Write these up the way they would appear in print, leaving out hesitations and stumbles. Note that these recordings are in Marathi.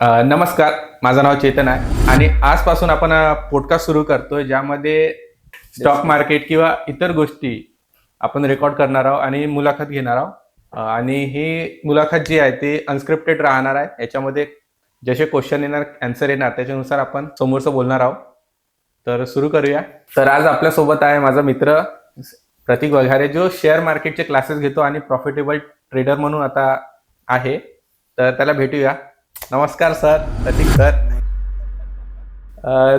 नमस्कार, माझं नाव चेतन आहे आणि आजपासून आपण पॉडकास्ट सुरू करतोय ज्यामध्ये स्टॉक मार्केट किंवा इतर गोष्टी आपण रेकॉर्ड करणार आहोत आणि मुलाखत घेणार आहोत. आणि ही मुलाखत जी आहे ती अनस्क्रिप्टेड राहणार आहे. याच्यामध्ये जसे क्वेश्चन येणार, आन्सर येणार त्याच्यानुसार आपण समोरचं बोलणार आहोत. तर सुरू करूया. तर आज आपल्यासोबत आहे माझा मित्र प्रतीक वघारे, जो शेअर मार्केटचे क्लासेस घेतो आणि प्रॉफिटेबल ट्रेडर म्हणून आता आहे. तर त्याला भेटूया. नमस्कार सर, प्रतीक सर.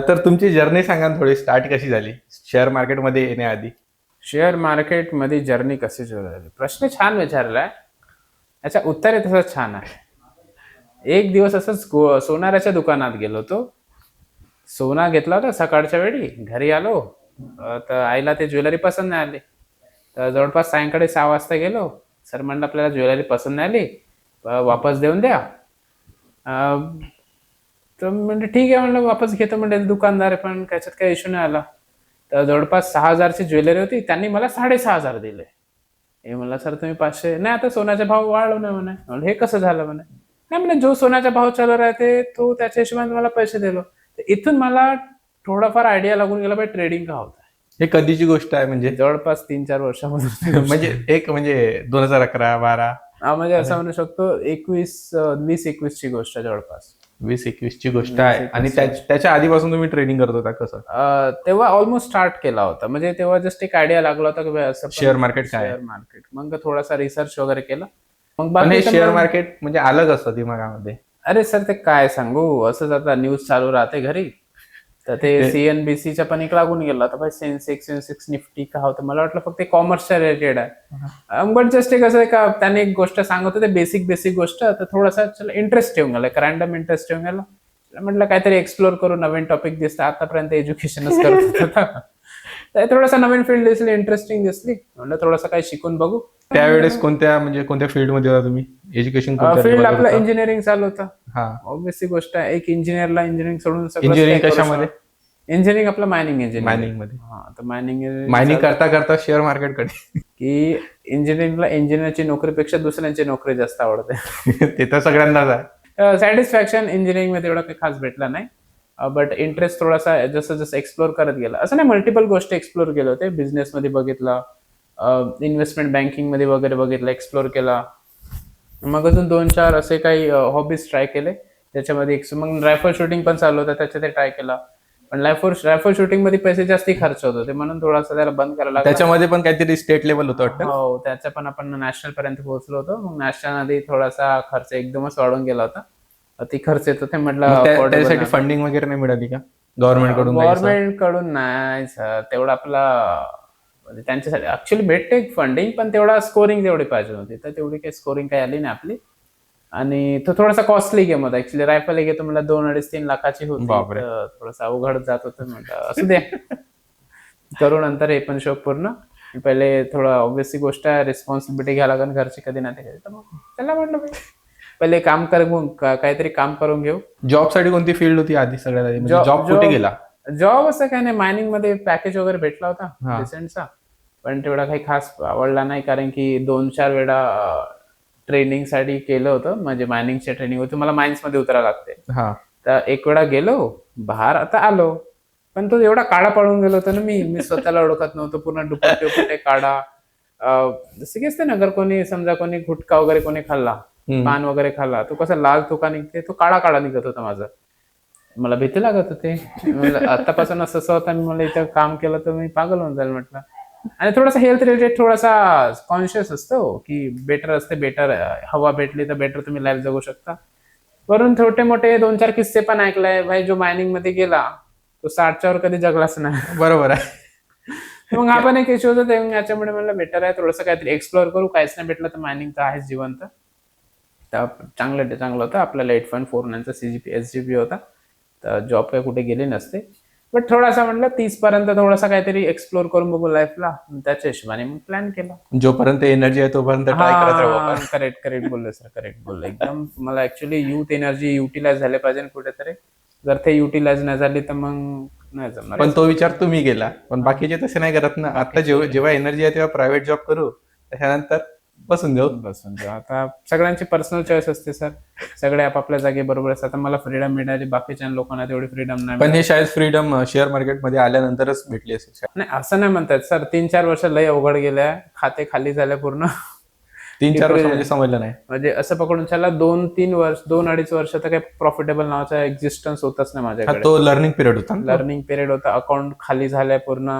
तर तुमची जर्नी सांगा ना, थोडी स्टार्ट कशी झाली शेअर मार्केटमध्ये येण्याआधी? शेअर मार्केटमध्ये जर्नी कशी सुरू झाली? प्रश्न छान विचारलाय. याचं उत्तर आहे तसंच छान आहे. एक दिवस असंच सोनाराच्या दुकानात गेलो होतो. सोना घेतला होता सकाळच्या वेळी. घरी आलो तर आईला ते ज्वेलरी पसंत नाही आली. तर जवळपास सायंकाळी 6 वाजता गेलो. सर म्हणलं आपल्याला ज्वेलरी पसंत नाही आली, वापस देऊन द्या. तर म्हणजे ठीक आहे म्हणलं, वापस घेतो म्हणजे दुकानदार आहे, पण त्याच्यात काही इश्यू नाही आला. तर जवळपास 6,000ची ज्वेलरी होती, त्यांनी मला 6,500 दिले. हे म्हणलं सर तुम्ही 500 नाही, आता सोन्याचा भाव वाढवू नये म्हणे. म्हणलं हे कसं झालं म्हणे. नाही म्हणे, जो सोन्याचा भाव चालू राहते तो त्याच्या हिशोबाने मला पैसे दिलो. तर इथून मला थोडाफार आयडिया लागून गेला पाहिजे ट्रेडिंग का होत आहे. हे कधीची गोष्ट आहे म्हणजे? जवळपास 3-4 वर्षापासून. म्हणजे 2011-12? म्हणजे असं म्हणू शकतो 20-21 ची गोष्ट आहे जवळपास. 20-21 ची गोष्ट आहे. आणि त्याच्या आधीपासून तुम्ही ट्रेडिंग करत होता कसं? तेव्हा ऑलमोस्ट स्टार्ट केला होता. म्हणजे तेव्हा जस्ट एक आयडिया लागला होता की असं शेअर मार्केट काय? Share market. मग थोडासा रिसर्च वगैरे केला. मग पण हे बाकी शेअर मार्केट म्हणजे आलं कसं दिमागामध्ये? अरे सर ते काय सांगू, असंच आता न्यूज चालू राहते घरी. तर ते CNBCच्या पण एक लागून गेला होता भाई, सेन्सेक्स निफ्टी का होतं. मला वाटलं फक्त कॉमर्सच्या रिलेटेड आहे. बट जस्ट एक असं का त्याने एक गोष्ट सांगत होते, बेसिक गोष्ट. तर थोडासा इंटरेस्ट येऊन गेला, रॅन्डम इंटरेस्ट येऊन गेला. म्हटलं काहीतरी एक्सप्लोर करू, नवीन टॉपिक दिसतं. आतापर्यंत एज्युकेशनच करत होता. तर थोडासा नवीन फील्ड दिसली, इंटरेस्टिंग दिसली. म्हटलं थोडंसं काही शिकून बघू. त्यावेळेस कोणत्या फील्ड मध्ये होता तुम्ही? एज्युकेशन फील्ड आपलं इंजिनिअरिंग चालू होतं. हा, ऑब्वियसली गोष्ट आहे. एक इंजिनिअरला इंजिनिअरिंग सोडून इंजिनिअरिंग कशामध्ये? इंजिनिअरिंग आपलं मायनिंग इंजिनिअरिंग. मायनिंग मध्ये. हा, तर मायनिंग करता करता शेअर मार्केटकडे की इंजिनिअरिंगला इंजिनिअरची नोकरीपेक्षा दुसऱ्यांची नोकरी जास्त आवडते. ते तर सगळ्यांनाच आहे. सॅटिस्फॅक्शन इंजिनिअरिंग मध्ये एवढा काही खास भेटला नाही. बट इंटरेस्ट थोडासा जसं एक्सप्लोर करत गेला. असं नाही, मल्टिपल गोष्टी एक्सप्लोर केल्या होते. बिझनेस मध्ये बघितला, इन्व्हेस्टमेंट बँकिंग मध्ये वगैरे बघितलं, एक्सप्लोर केला. मग अजून 2-4 असे काही हॉबीज ट्राय केले. त्याच्यामध्ये एक मग रायफल शूटिंग पण चालू होतं, त्याच्यात ट्राय केला. पण रायफल शूटिंग मध्ये पैसे जास्ती खर्च होत होते, म्हणून थोडासा त्याला बंद करायला लागला. त्याच्यामध्ये पण काहीतरी स्टेट लेवल होतं वाटतं. हो, त्याच्या पण आपण नॅशनल पर्यंत पोहोचलो होतो. मग नॅशनल आधी थोडासा खर्च एकदमच वाढून गेला होता. अति खर्च येत होते. म्हटलं त्यासाठी फंडिंग वगैरे नाही मिळाली का गव्हर्नमेंट कडून? गव्हर्नमेंट कडून नाही सर, तेवढा आपला म्हणजे त्यांच्यासाठी ऍक्च्युअली भेटते फंडिंग, पण तेवढा स्कोरिंग तेवढी पाहिजे होती. तर तेवढी काही स्कोरिंग काही आली नाही आपली. आणि तो थोडासा कॉस्टली गेम होता. ऍक्च्युअली रायफल घेतो मला 2-2.5-3 लाखाची होती. थोडासा अवघड जात होतं. म्हटलं असू दे, करू नंतर हे पण शोक पूर्ण. पहिले थोडं ऑब्व्हियसली गोष्ट आहे, रिस्पॉन्सिबिलिटी घ्यायला लागेल घरची, कधी नाही ते. तर मग त्याला म्हटलं पहिले काम काहीतरी काम करून घेऊ. जॉब साठी कोणती फील्ड होती आधी सगळ्यात आधी? जॉब कुठे गेला? जॉब असं काही नाही, मायनिंग मध्ये पॅकेज वगैरे भेटला होता रिसेंटचा. पण तेवढा काही खास आवडला नाही, कारण की 2-4 वेळा ट्रेनिंग साठी केलं होतं. म्हणजे मायनिंगची ट्रेनिंग होती, मला माइन्स मध्ये उतरावं लागते. तर एक वेळा गेलो बाहेर, आता आलो. पण तो एवढा काळा पडून गेलो होता ना, मी स्वतःला ओळखत नव्हतो. पूर्ण दुपट्टे काढा. जसं की असते ना, अगर कोणी समजा कोणी गुटखा वगैरे कोणी खाल्ला, पान वगैरे खाल्ला, तो कसा लाल तुका निघते, तो काळा निघत होता माझा. मला भीती लागत होते. आतापासून असं होता, मला इथं काम केलं तर मी पागल होऊन जाईल म्हटलं. आणि थोडासा हेल्थ रिलेटेड थोडासा कॉन्शियस असतो की बेटर हवा भेटली तर बेटर तुम्ही लाईफ जगू शकता. वरून छोटे मोठे 2-4 किस्से पण ऐकलाय भाई. जो मायनिंग मध्ये गेला तो 60च्या वर कधी जगलाच नाही. बरोबर आहे. मग हा पण एक इश्यू होता. याच्यामुळे मला बेटर आहे थोडंसं काहीतरी एक्सप्लोर करू. काहीच नाही भेटलं तर मायनिंग तर आहेच जिवंत. तर चांगलं होतं. आपल्याला 8.49चा CGP SGP होता. तर जॉब काही कुठे गेले नसते. बट थोडासा म्हटलं 30 पर्यंत थोडासा काहीतरी एक्सप्लोर करून बघू लाईफला. त्याच्या हिशोबाने मग प्लॅन केला. जोपर्यंत एनर्जी आहे तोपर्यंत ट्राय करत राहू. करेक्ट बोलले सर, करेक्ट बोलले एकदम. मला ऍक्च्युअली युथ एनर्जी युटिलाइज झाले पाहिजे कुठेतरी. जर ते युटिलाइज नाही झाली तर मग नाही जमणार. पण तो विचार तुम्ही केला, पण बाकीचे तसे नाही करत ना. आता जेव्हा एनर्जी आहे तेव्हा प्रायव्हेट जॉब करू, त्याच्यानंतर बसून जाऊ. बसून जाऊ. आता सगळ्यांची पर्सनल चॉईस असते सर, सगळे आपापल्या जागी बरोबर असतात. आता मला फ्रीडम मिळाली, बाकीच्या लोकांना तेवढी फ्रीडम नाही पण हे शायद फ्रीडम शेअर मार्केटमध्ये आल्यानंतरच भेटली असेल शायद. नाही, असं नाही म्हणतात सर. 3-4 वर्ष लय अवघड गेल्या, खाते खाली झाल्या पूर्ण. 3-4 वर्ष म्हणजे समजलं नाही. म्हणजे असं पकडून चला 2-3 वर्ष, 2-2.5 वर्ष तर काही प्रॉफिटेबल नावाचा एक्झिस्टन्स होताच नाही हा, माझ्याकडे. तो लर्निंग पिरियड होता ना. लर्निंग पिरियड होता. अकाउंट खाली झाल्या पूर्ण.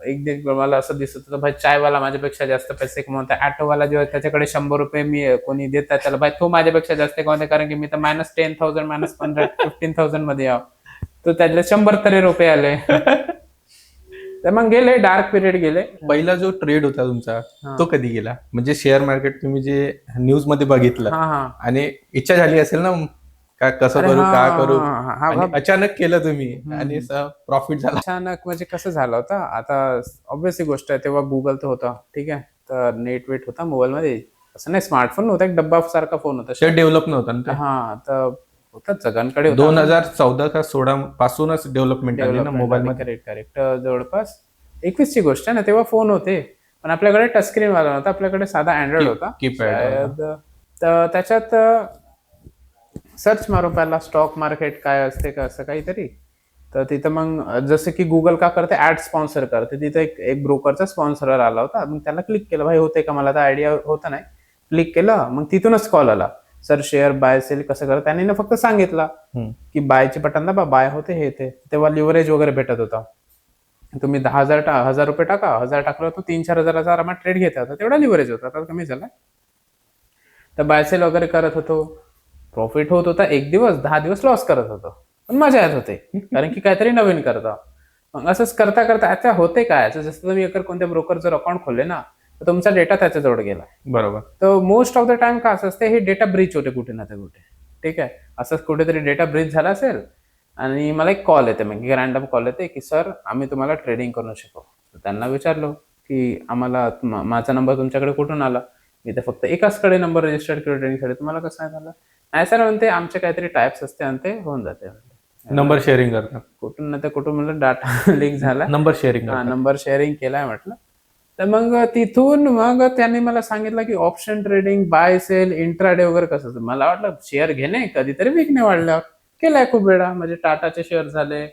एक दिवस मला असं दिसत होतं, भाई चायवाला माझ्यापेक्षा जास्त पैसे कमवता, ऑटोवाला जेव्हा त्याच्याकडे 100 रुपये मी कोणी देतात त्याला, भाई तो माझ्यापेक्षा जास्त कमवते, कारण की मी तर -10,000 -15,000 15,000 मध्ये याव, तो त्यातले 100 तरी रुपये आले. तर मग गेले, डार्क पिरियड गेले. पहिला जो ट्रेड होता तुमचा तो कधी गेला? म्हणजे शेअर मार्केट तुम्ही जे न्यूज मध्ये बघितलं हा आणि इच्छा झाली असेल ना, का कसं अरे करू, हा, का करू, हा, आणि अचानक केलं तुम्ही आणि प्रॉफिट झाला. अचानक म्हणजे कसं झालं होतं, आता ऑब्व्हियसली गोष्ट आहे, तेव्हा गुगल तर होता, ठीक आहे, तर नेट वेट होता मोबाईल मध्ये, असं नाही स्मार्टफोन नव्हता, एक डब्बा सारखा फोन होता. शेअर डेव्हलप नव्हता ना ते. हा, तर होता जगांकडे होता. 2014 का 16 पासूनच डेव्हलपमेंट आली ना मोबाईल मध्ये. करेक्ट जवळपास 21 ची गोष्ट आहे ना, तेव्हा फोन होते, पण आपल्याकडे टचस्क्रीन वाला नव्हता, आपल्याकडे साधा अँड्रॉइड होता. कीपॅड. शायद तर त्याच्यात सर्च मारू पहिला, स्टॉक मार्केट काय असते का असं काहीतरी. तर तिथं मग जसं की गुगल का करते, ऍड स्पॉन्सर करते, तिथं एक ब्रोकरचा स्पॉन्सर आला होता. मग त्याला क्लिक केलं, भाई होते का, मला तर आयडिया होता नाही. क्लिक केलं, मग तिथूनच कॉल आला, सर शेअर बाय सेल कसं करत. त्याने फक्त सांगितलं की बायचे बटन दाबा, बाय होते हे ते. तेव्हा लिव्हरेज वगैरे भेटत होता. तुम्ही 10,000 रुपये टाका, 1000 टाकलं तर 3-4 हजाराचा आरामात ट्रेड घेता होता, तेवढा लिव्हरेज होता. आता कमी झाला. तर बाय सेल वगैरे करत होतो, प्रॉफिट होत होता. एक दिवस 10 दिवस लॉस करत होतो, पण मजा येत होते, कारण की काहीतरी नवीन करता. मग असंच करता करता आता होते काय, जसं तुम्ही अगर कोणत्या ब्रोकर जर अकाउंट खोलले ना, तर तुमचा डेटा त्याच्याजवळ गेला. बरोबर. तर मोस्ट ऑफ द टाइम का असं असते, हे डेटा ब्रीच होते कुठे ना कुठे, ठीक आहे. असंच कुठेतरी डेटा ब्रीच झाला असेल आणि मला एक कॉल येते, मग रॅन्डम कॉल येते की सर आम्ही तुम्हाला ट्रेडिंग करून शिकवू. तर त्यांना विचारलो की आम्हाला माझा नंबर तुमच्याकडे कुठून आला. मी तर फक्त एकाचकडे नंबर रजिस्टर्ड केला ट्रेडिंगसाठी, तुम्हाला कसं नाही झालं. नाही सर म्हणते, आमचे काहीतरी टाईप्स असते आणि ते होऊन जाते. नंबर शेअरिंग करतात कुठून ना तर कुठून म्हणलं डाटा लीक झाला. Number sharing. नंबर शेअरिंग केलाय म्हटलं. तर मग तिथून मग त्यांनी मला सांगितलं की option trading, buy sell, intraday वगैरे कसं असतं. मला वाटलं शेअर घेणे, कधीतरी विकणे वाढल्यावर. केलाय खूप वेळा, म्हणजे टाटाचे शेअर झाले,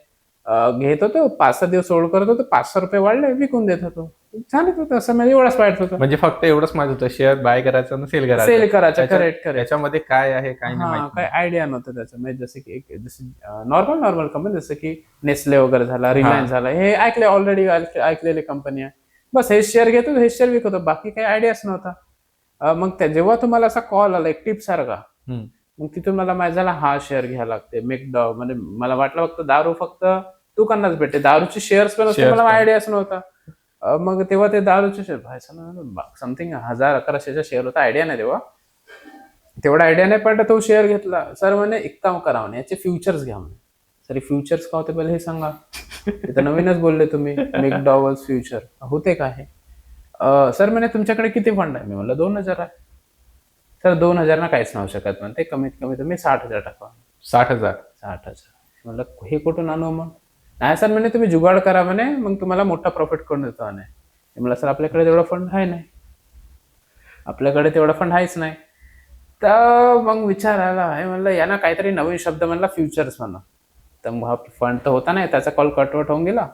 घेत होतो, 5-6 दिवस होल्ड करत होतो, 500 रुपये वाढले, विकून देत होतो, चालत होतं. असं म्हणजे एवढाच माहित होतं. म्हणजे फक्त एवढंच माहित होतं, शेअर बाय करायचं आणि सेल करायचं. सेल करायचं. करेक्ट. त्याच्यामध्ये काय आहे काय नाही माहिती. काही आयडिया नव्हतं त्याचं. म्हणजे जसं की नॉर्मल कंपनी, जसं की नेस्ले वगैरे झाला, रिलायन्स झाला, हे ऐकले ऑलरेडी, ऐकलेले कंपनी आहे. बस हे शेअर घेतो, हे शेअर विकतो, बाकी काही आयडियाच नव्हता. मग जेव्हा तुम्हाला असा कॉल आला एक टिप सारखा, मग तिथून मला माहिती झाला हा शेअर घ्यायला लागते मेकडॉ. म्हणजे मला वाटलं फक्त दारू फक्त दुकानाच भेटते, दारूचे शेअर्स पण असते, मला आयडियाच नव्हता. मग तेव्हा ते दारूचे शेअर समथिंग 1000-1100चा शेअर होता, आयडिया नाही तेव्हा, तेवढा आयडिया नाही. पण तो शेअर घेतला. सर म्हणे एक काम करा म्हणे, याचे फ्युचर्स घ्या म्हणे. सर फ्युचर्स का होते पहिले हे सांगा. ते तर नवीनच बोलले तुम्ही, मेकडॉवल्स फ्युचर होते का हे. सर म्हणे तुमच्याकडे किती फंड आहे. मी म्हणलं 2000 आहे. सर 2000 ना काहीच नाही शकत म्हणते, कमीत कमी तुम्ही 60,000 टाका. 60,000. म्हणलं हे कुठून आणू मग. नाही सर म्हणे तुम्ही जुगाड करा म्हणे, मग तुम्हाला मोठा प्रॉफिट करून देतो म्हणे. म्हणलं सर आपल्याकडे तेवढा फंड आहे नाही, आपल्याकडे तेवढा फंड आहेच नाही. तर मग विचार आला, हे म्हणलं यांना काहीतरी नवीन शब्द म्हणला, फ्युचर्स म्हणा. तर फंड तर होता नाही, त्याचा कॉल कटवट होऊन गेला.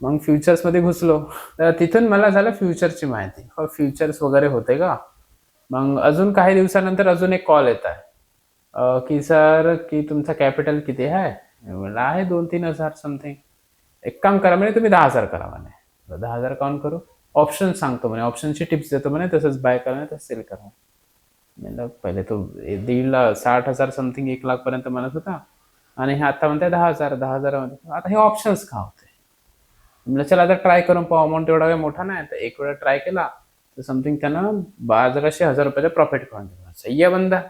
मग फ्युचर्स मध्ये घुसलो. तर तिथून मला झालं फ्युचरची माहिती, फ्युचर्स वगैरे होते का. मग अजून काही दिवसानंतर अजून एक कॉल येत आहे की सर की तुमचा कॅपिटल किती आहे. म्हणलं आहे 2-3 हजार समथिंग. एक काम करा म्हणे, तुम्ही 10,000 करा म्हणे. 10,000 काउंट करू, ऑप्शन सांगतो म्हणे, ऑप्शनची टिप्स देतो म्हणे, तसंच बाय करा तसं सेल करा. म्हणलं पहिले तो 60,000 समथिंग 1 लाख पर्यंत म्हणत होता, आणि हे आता म्हणते 10,000 म्हणते. आता हे ऑप्शन्स का होते. म्हणलं चला आता ट्राय करून पाहू. अमाऊंट एवढा काही मोठा नाही, तर एक वेळा ट्राय केला तर समथिंग त्यानं 12,000 रुपयाचा प्रॉफिट करून दिला. सही आहे बंदा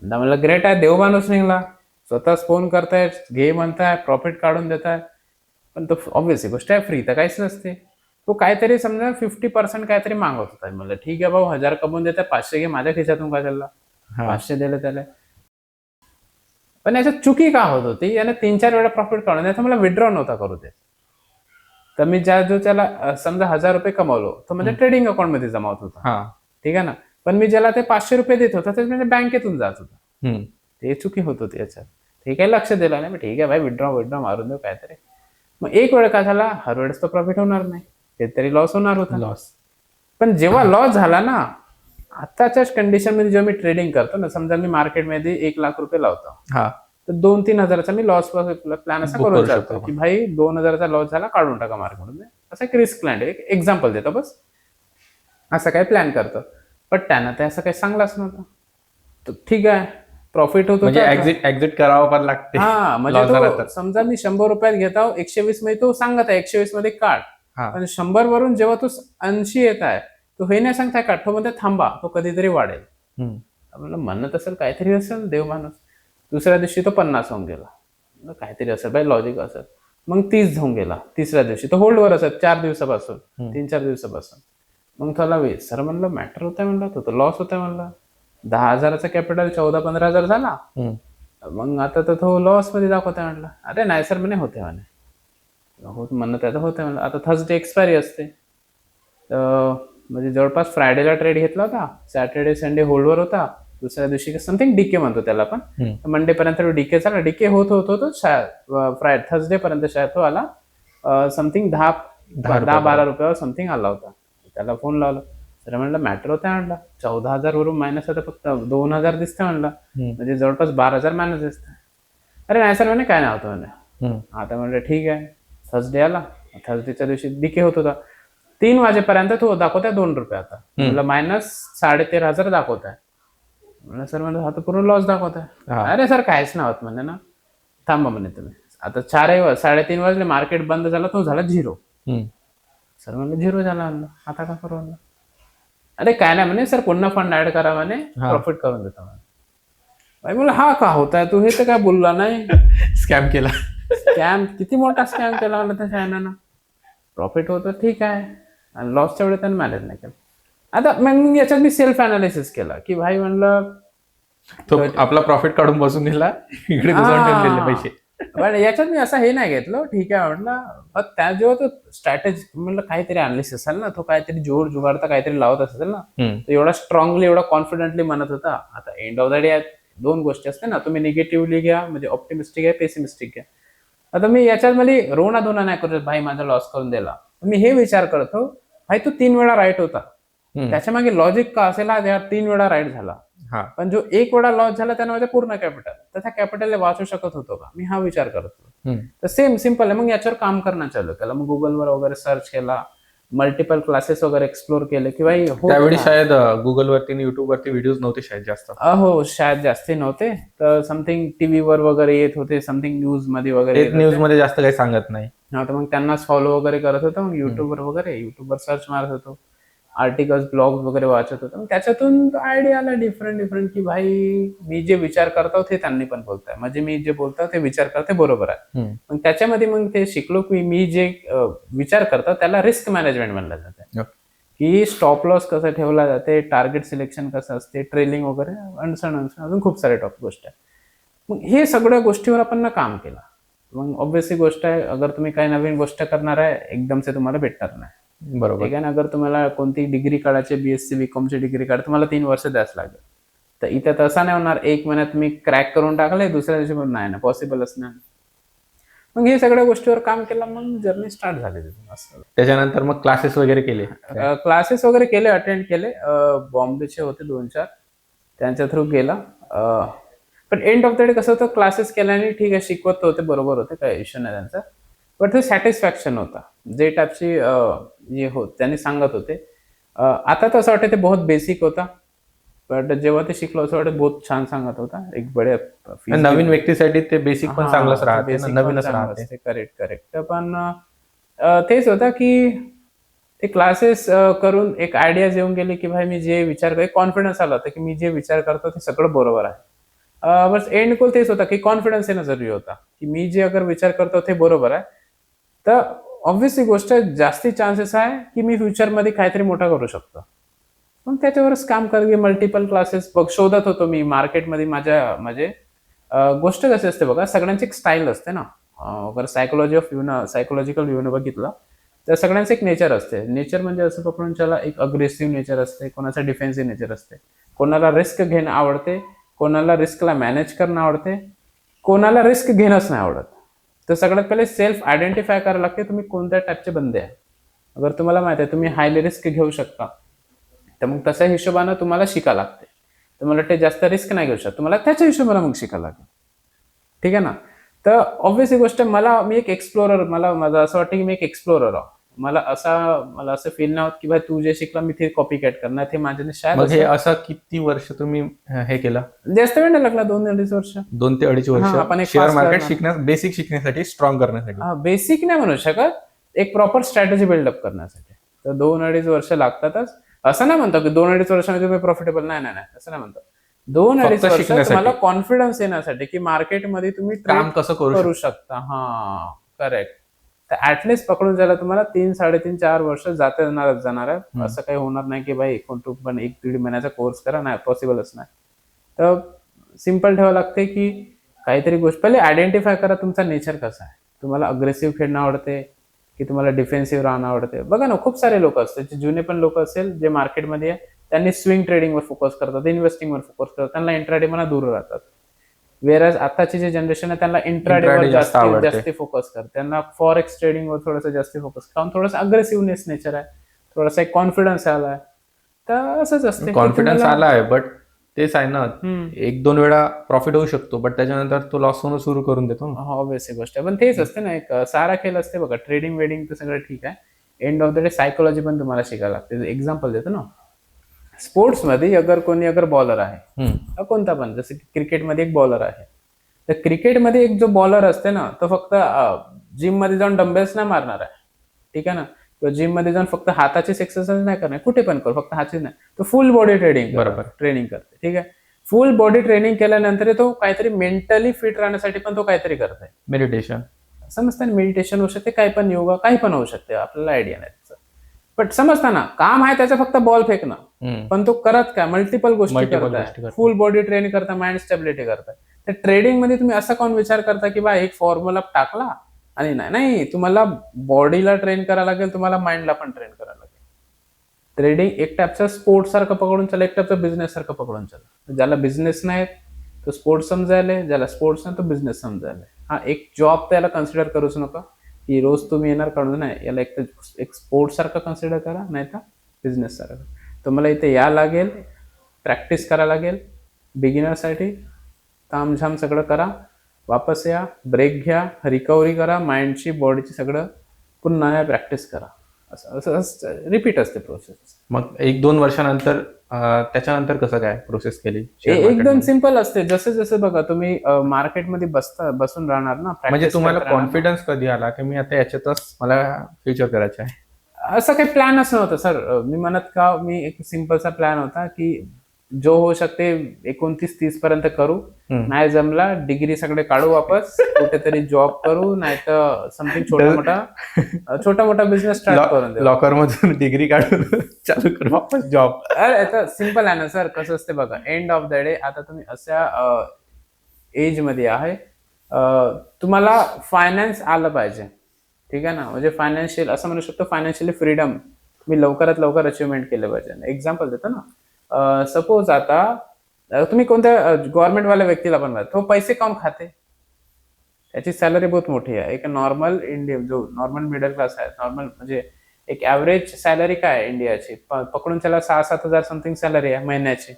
म्हणलं ग्रेट आहे, देव माणूस निघाला. स्वतःच फोन करताय, घे म्हणताय, प्रॉफिट काढून देताय. पण तो ऑब्व्हियसली गोष्ट आहे, फ्री तर काहीच नसते. तो काहीतरी समजा 50% काहीतरी मागत होता. म्हणलं ठीक आहे भाऊ, 1000 कमवून देताय, 500 घे माझ्या खिशातून का चालला. 500 दिले त्याला. पण याच्यात चुकी का होत होती, याने 3-4 वेळा प्रॉफिट काढून द्यायचं, मला विड्रॉ नव्हता करू देत. तर मी जो त्याला समजा 1000 रुपये कमवलो, तो म्हणजे ट्रेडिंग अकाउंट मध्ये जमा होत होता, ठीक आहे ना. पण मी ज्याला ते 500 रुपये देत होता ते म्हणजे बँकेतून जात होता. हम्म. ते चुकी होत होती याच्यात. ते काही लक्ष दिलं नाही. ठीक आहे भाई, विड्रॉ मारून देऊ काहीतरी. मग एक वेळ काय झाला, हर वेळेस तो प्रॉफिट होणार नाही, काहीतरी लॉस होणार होता. लॉस. पण जेव्हा लॉस झाला ना, आताच्याच कंडिशन मध्ये जेव्हा मी ट्रेडिंग करतो ना, समजा मी मार्केटमध्ये 1 लाख रुपये लावतो, हा. तर 2-3 हजाराचा मी लॉस प्लॅन असा Book करून करू जातो शकतो. की भाई 2 हजाराचा लॉस झाला, काढून टाका मार्केटमध्ये. असा एक रिस्क प्लॅन आहे, एक एक्झाम्पल देतो बस. असं काही प्लॅन करतो. पण त्यानं ते असं काही सांगलाच नव्हतं. तर ठीक आहे, प्रॉफिट होत म्हणजे होतं. एक्झिट करावं पण लागते. हा, म्हणजे Loss झाला तर. तो समजा मी 100 रुपयात घेत आहो, 120 मध्ये तो सांगत आहे 120 मध्ये काढ. हा. पण 100 वरून जेव्हा तो 80 येत आहे, तो हे नाही सांगताय काठोमध्ये थांबा, तो कधीतरी वाढेल. हम्म. म्हणलं म्हणत असेल काहीतरी असेल देव माणूस. दुसऱ्या दिवशी तो 50 होऊन गेला. म्हणलं काहीतरी असेल बाई, लॉजिक असेल. मग 30 होऊन गेला. तिसऱ्या दिवशी तो होल्डवर असेल 4 दिवसापासून, 3-4 दिवसापासून. मग त्याला सर म्हणलं मॅटर होतंय, म्हणलं तो लॉस होतंय, म्हणलं 10,000चा कॅपिटल 14-15,000 झाला. मग आता तर तो लॉस मध्ये दाखवतोय. म्हणलं अरे नाही सर, म्हणे होते, म्हणे होत म्हणत आहे, होते म्हणलं. आता थर्सडे एक्सपायरी असते, तर म्हणजे जवळपास फ्रायडेला ट्रेड घेतला होता, सॅटर्डे संडे होल्डवर होता. दुसऱ्या दिवशी समथिंग डीके म्हणतो त्याला आपण, मंडे पर्यंत डीके झाला. डीके होत होतो थर्सडे पर्यंत शायद तो आला समथिंग 10-12 रुपयावर समथिंग आला होता. त्याला फोन लावला, तर म्हणलं मॅटर होता, म्हणलं 14,000 वरून मायनस होतं, फक्त 2,000 दिसतं, म्हणलं म्हणजे जवळपास 12,000 मायनस दिसतं. अरे नाही सर, म्हणे काय नाही होतं, म्हणे. आता म्हणलं ठीक आहे. थर्सडे आला, थर्सडेच्या दिवशी डीके होत होता. 3 वाजेपर्यंत तो दाखवताय 2 रुपये. आता म्हणलं मायनस 13,500 दाखवताय. म्हणलं सर, म्हणलं हा तर पूर्ण लॉस दाखवताय. अरे सर काहीच नाही होत, म्हणे ना, थांबा म्हणे तुम्ही. आता 3:30 वाजले, मार्केट बंद झाला, तो झाला 0. सर म्हणलं 0 झाला, म्हणलं आता काय करू, म्हणलं अरे काय नाही म्हणे सर, पुन्हा फंड ऍड करा, म्हणे प्रॉफिट करून देतो, म्हणे. म्हणलं हा का होताय तू, हे तर काय बोलला नाही. स्कॅम केला. स्कॅम, किती मोठा स्कॅम केला म्हणलं त्या चायनानं. प्रॉफिट होतं ठीक आहे, आणि लॉसच्या वेळी त्यानं मॅनेज नाही केलं. आता मग याच्यात मी सेल्फ अनालिसिस केला की भाई, म्हणलं तो आपला प्रॉफिट काढून बसून गेला, इकडे दिले पैसे. पण याच्यात मी असं हे नाही घेतलं, ठीक आहे म्हटलं. त्या जेव्हा तो स्ट्रॅटेजी म्हणलं काहीतरी अनालिसिस असेल ना, तो काहीतरी जोड जुगाडता काहीतरी लावत असेल ना, तो एवढा स्ट्रॉंगली, एवढा कॉन्फिडेंटली म्हणत होता. आता एंड ऑफ द डे 2 गोष्टी असते ना, तुम्ही निगेटिव्हली घ्या, म्हणजे ऑप्टिमिस्टिक घ्या, पेसिमिस्टिक घ्या. आता मी याच्यात मध्ये रोना धोना नाही करत, भाई माझा लॉस करून दिला. मी हे विचार करतो, भाई तू 3 वेळा राईट होता, त्याच्या मागे लॉजिक का असेल, हा 3 वेळा राईट झाला. पण जो 1 वेळा लॉस झाला त्यानं माझं पूर्ण कॅपिटल, तर त्या कॅपिटलला वाचू शकत होतो का, मी हा विचार करतो. तर सेम सिम्पल आहे. मग याच्यावर काम करणं चालू केलं. मग गुगलवर वगैरे सर्च केला, मल्टिपल क्लासेस वगैरे एक्सप्लोर केले की भाई त्यावेळी शायद गुगल वरती आणि युट्यूब वरती व्हिडिओज नव्हते शायद जास्त. हो, शायद जास्ती नव्हते. तर समथिंग टीव्हीवर वगैरे येत होते, समथिंग न्यूज मध्ये वगैरे, न्यूज मध्ये जास्त काही सांगत नाही. तर मग त्यांनाच फॉलो वगैरे करत होतो. मग युट्यूबवर सर्च मारत होतो, आर्टिकल्स, ब्लॉग वगैरे वाचत होतो. त्याच्यातून आयडिया आला डिफरंट की भाई मी जे विचार करतो ते त्यांनी पण बोलताय, म्हणजे मी जे बोलतो ते विचार करते बरोबर आहे. मग त्याच्यामध्ये मग ते शिकलो की मी जे विचार करतो त्याला रिस्क मॅनेजमेंट म्हणलं जातं, की स्टॉप लॉस कसं ठेवला जाते, टार्गेट सिलेक्शन कसं असते, ट्रेलिंग वगैरे, अजून खूप सारे गोष्टी आहेत. मग हे सगळ्या गोष्टीवर आपण ना काम केलं. मग ऑब्व्हियसली गोष्ट आहे, अगर तुम्ही काही नवीन गोष्ट करणार आहे एकदम से तुम्हाला भेटणार नाही, बरोबर आहे ना. अगर तुम्हाला कोणती डिग्री काढायची, बीएससी बीकॉमची डिग्री काढ, तुम्हाला 3 वर्ष द्यास लागेल. तर इथे तसं नाही होणार, 1 महिन्यात मी क्रॅक करून टाकले, दुसऱ्या दिवशी पण नाही ना, पॉसिबलच नाही. मग हे सगळ्या गोष्टीवर काम केलं, मग जर्नी स्टार्ट झाली तिथून. त्याच्यानंतर मग क्लासेस वगैरे केले. क्लासेस वगैरे केले, अटेंड केले. बॉम्बेचे होते 2-4, त्यांच्या थ्रू गेला. पण एंड ऑफ द डे कसं होतं, क्लासेस केल्याने ठीक आहे, शिकवत होते, बरोबर होते, काही इश्यू नाही त्यांचा. बट ते सॅटिस्फॅक्शन होता, जे टाईपची जे त्यांनी सांगत होते. आता तर असं वाटतं ते बहुत बेसिक होता, बट जेव्हा ते शिकलो असं वाटतं बहुत छान सांगत होता. एक बड्या नवीन व्यक्तीसाठी ते बेसिक पण चांगलंच राहते, नवीनच राहते. करेक्ट. पण तेच होतं की ते क्लासेस करून एक आयडिया येऊन गेली की भाई मी जे विचार करतो, कॉन्फिडन्स आला होता की मी जे विचार करतो ते सगळं बरोबर आहे. बस एंड गोल तेच होता की कॉन्फिडन्स येणं जरुरी होता, की मी जे अगर विचार करतो ते बरोबर आहे. तर ऑब्व्हियसली गोष्ट जास्ती चान्सेस आहे की मी फ्युचरमध्ये काहीतरी मोठा करू शकतो. मग त्याच्यावरच काम करत मल्टिपल क्लासेस शोधत होतो मी मार्केटमध्ये. माझ्या म्हणजे गोष्ट कशी असते बघा, सगळ्यांची एक स्टाईल असते ना. अगर सायकोलॉजिकल व्ह्यूनं बघितलं तर सगळ्यांचं एक नेचर असते. नेचर म्हणजे असं पकडून त्याला एक अग्रेसिव्ह नेचर असते, कोणाचं डिफेन्सिव्ह नेचर असते, कोणाला रिस्क घेणं आवडते, कोणाला रिस्कला मॅनेज करणं आवडते, कोणाला रिस्क घेणंच नाही आवडत. तर सगळ्यात पहिले सेल्फ आयडेंटिफाय करायला लागते तुम्ही कोणत्या टाईपचे बंदे आहे. अगर तुम्हाला माहिती आहे तुम्ही हायली रिस्क घेऊ शकता, तर मग तशा हिशोबानं तुम्हाला शिका लागते. तुम्हाला ते जास्त रिस्क नाही घेऊ शकत, तुम्हाला त्याच्या हिशोबाने मग शिकायला लागेल. ठीक आहे ना. तर ऑब्व्हियसली गोष्ट मी एक एक्सप्लोरर, माझं असं वाटतं की मी एक एक्सप्लोरर आहे. मला असं फील नाही होत की भाई तू जे शिकला मी ते कॉपी कॅट करणार, ते माझ्याने शायद मग हे असं किती वर्ष तुम्ही हे केलं? जास्त वेळ नाही लागला, 2-2.5 वर्ष. 2 ते 2.5 हा, आपण वर्ष एक शेअर fast मार्केट करणार. बेसिक शिकण्यासाठी, स्ट्रॉंग करण्यासाठी. बेसिक नाही म्हणू शकत, एक प्रॉपर स्ट्रॅटेजी बिल्डअप करण्यासाठी. तर 2-2.5 वर्ष लागतातच. असं नाही म्हणतो की 2-2.5 वर्षामध्ये तुम्ही प्रॉफिटेबल, नाही, असं नाही म्हणतो. 2-2.5 वर्ष शिकण्यासाठी. तुम्हाला कॉन्फिडन्स येण्यासाठी की मार्केटमध्ये तुम्ही काम कसं करू शकता. हा, करेक्ट. तर ऍटलिस्ट पकडून जायला तुम्हाला 3-3.5-4 वर्ष जाणार आहे. असं काही होणार नाही की भाई कोणतं पण 1-1.5 महिन्याचा कोर्स करा, नाही, पॉसिबलच नाही. तर सिम्पल ठेवावं लागते की काहीतरी गोष्ट पहिले आयडेंटिफाय करा तुमचा नेचर कसा आहे. तुम्हाला अग्रेसिव्ह खेळणं आवडते की तुम्हाला डिफेन्सिव्ह राहणं आवडते. बघा ना, खूप सारे लोक असतात, जे जुने पण लोक असेल जे मार्केटमध्ये आहे, त्यांनी स्विंग ट्रेडिंगवर फोकस करतात, इन्व्हेस्टिंगवर फोकस करतात, त्यांना इंट्राडे म्हणा दूर राहतात. वेरॅज आताची जे जनरेशन आहे त्यांना इंट्राडेवर जास्त फोकस करतात, त्यांना फॉरेक्स ट्रेडिंगवर थोडंसं जास्त फोकस, कारण थोडंसं अग्रेसिव्हनेस नेचर आहे, थोडासा एक कॉन्फिडन्स आला आहे. तर असंच असते, कॉन्फिडन्स आला आहे, बट तेच आहे ना, 1-2 वेळा प्रॉफिट होऊ शकतो, बट त्याच्यानंतर तो लॉस होणं सुरू करून देतो. ऑब्व्हियसली गोष्ट आहे, पण तेच असते ना, एक सारा खेळ असते बघा. ट्रेडिंग वेडिंग तर सगळं ठीक आहे, end of the day psychology पण तुम्हाला शिकायला लागते. एक्झाम्पल देतो ना, स्पोर्ट्समध्ये अगर बॉलर आहे, कोणता पण, जसं की क्रिकेटमध्ये एक बॉलर आहे, तर क्रिकेटमध्ये एक जो बॉलर असते ना, तो फक्त जिम मध्ये जाऊन डंबेल्स नाही मारणार आहे, ठीक आहे ना, किंवा जिम मध्ये जाऊन फक्त हाताचीच एक्सरसाइज नाही करणार, कुठे पण करू, फक्त हातचीच नाही, तो फुल बॉडी ट्रेनिंग करते. ठीक आहे, फुल बॉडी ट्रेनिंग केल्यानंतर तो काहीतरी मेंटली फिट राहण्यासाठी पण तो काहीतरी करत आहे. मेडिटेशन, समजतं, मेडिटेशन होऊ शकते, काही पण योगा, काही पण होऊ शकते, आपल्याला आयडिया नाही त्याचं. पण समजताना काम आहे त्याचं फक्त बॉल फेकणं, पण तो करत काय मल्टिपल गोष्टी करताय, फुल बॉडी ट्रेनिंग करता, माइंड स्टेबिलिटी करताय. तर ट्रेडिंग मध्ये तुम्ही असा कोण विचार करता की बा एक फॉर्म्युला टाकला आणि नाही, तुम्हाला बॉडीला ट्रेन करायला लागेल, तुम्हाला माइंडला पण ट्रेन करायला लागेल. ट्रेडिंग एक टाईपचा स्पोर्ट्स सारखं पकडून चला, एक टाईपचा बिझनेस सारखं पकडून चला. ज्याला बिझनेस नाही तो स्पोर्ट्स समजायला, ज्याला स्पोर्ट्स नाही तो बिझनेस समजायला. हा एक जॉब त्याला कन्सिडर करूच नका की रोज तुम्ही येणार काढून, नाही, याला एक स्पोर्ट्स सारखं कन्सिडर करा, नाही तर बिझनेस सारखं. तुम्हाला इथे या लागेल, प्रॅक्टिस करायला लागेल. बिगिनरसाठी तामझाम सगळं करा, वापस या, ब्रेक घ्या, रिकव्हरी करा, माइंडची बॉडीची सगळं पुन्हा प्रॅक्टिस करा. असं रिपीट असते प्रोसेस. मग 1-2 वर्षानंतर त्याच्यानंतर कसं काय प्रोसेस केली? एकदम सिंपल असते. जसं बघा तुम्ही मार्केटमध्ये बसून राहणार ना, म्हणजे तुम्हाला कॉन्फिडन्स कधी आला की मी आता याच्यातच मला फ्युचर करायचं आहे? असं काही प्लॅनच नव्हतं सर. मी म्हणत का, मी एक सिंपलचा प्लॅन होता की जो होऊ शकते 29-30 पर्यंत करू, नाही जमला डिग्री सगळे काढू, वापस कुठेतरी जॉब करू, नाही तर समथिंग छोटा मोठा बिझनेस स्टार्ट करून देऊ. लॉकर मधून डिग्री काढून चालू करू, वापस जॉब. अरे सिंपल आहे ना सर. कसं असते बघा, एंड ऑफ द डे आता तुम्ही अशा एज मध्ये आहे, तुम्हाला फायनान्स आलं पाहिजे, ठीक आहे ना. म्हणजे फायनान्शियल, असं म्हणू शकतो, फायनान्शियली फ्रीडम मी लवकरात लवकर अचिव्हमेंट केलं पाहिजे. एक्झाम्पल देतो ना, सपोज आता तुम्ही कोणत्या गव्हर्नमेंटवाल्या व्यक्तीला पण तो पैसे काऊन खाते, त्याची सॅलरी बहुत मोठी आहे. एक नॉर्मल जो नॉर्मल मिडल क्लास आहे, नॉर्मल म्हणजे एक ऍव्हरेज सॅलरी काय आहे इंडियाची, पकडून त्याला 6-7 हजार समथिंग सॅलरी आहे महिन्याची.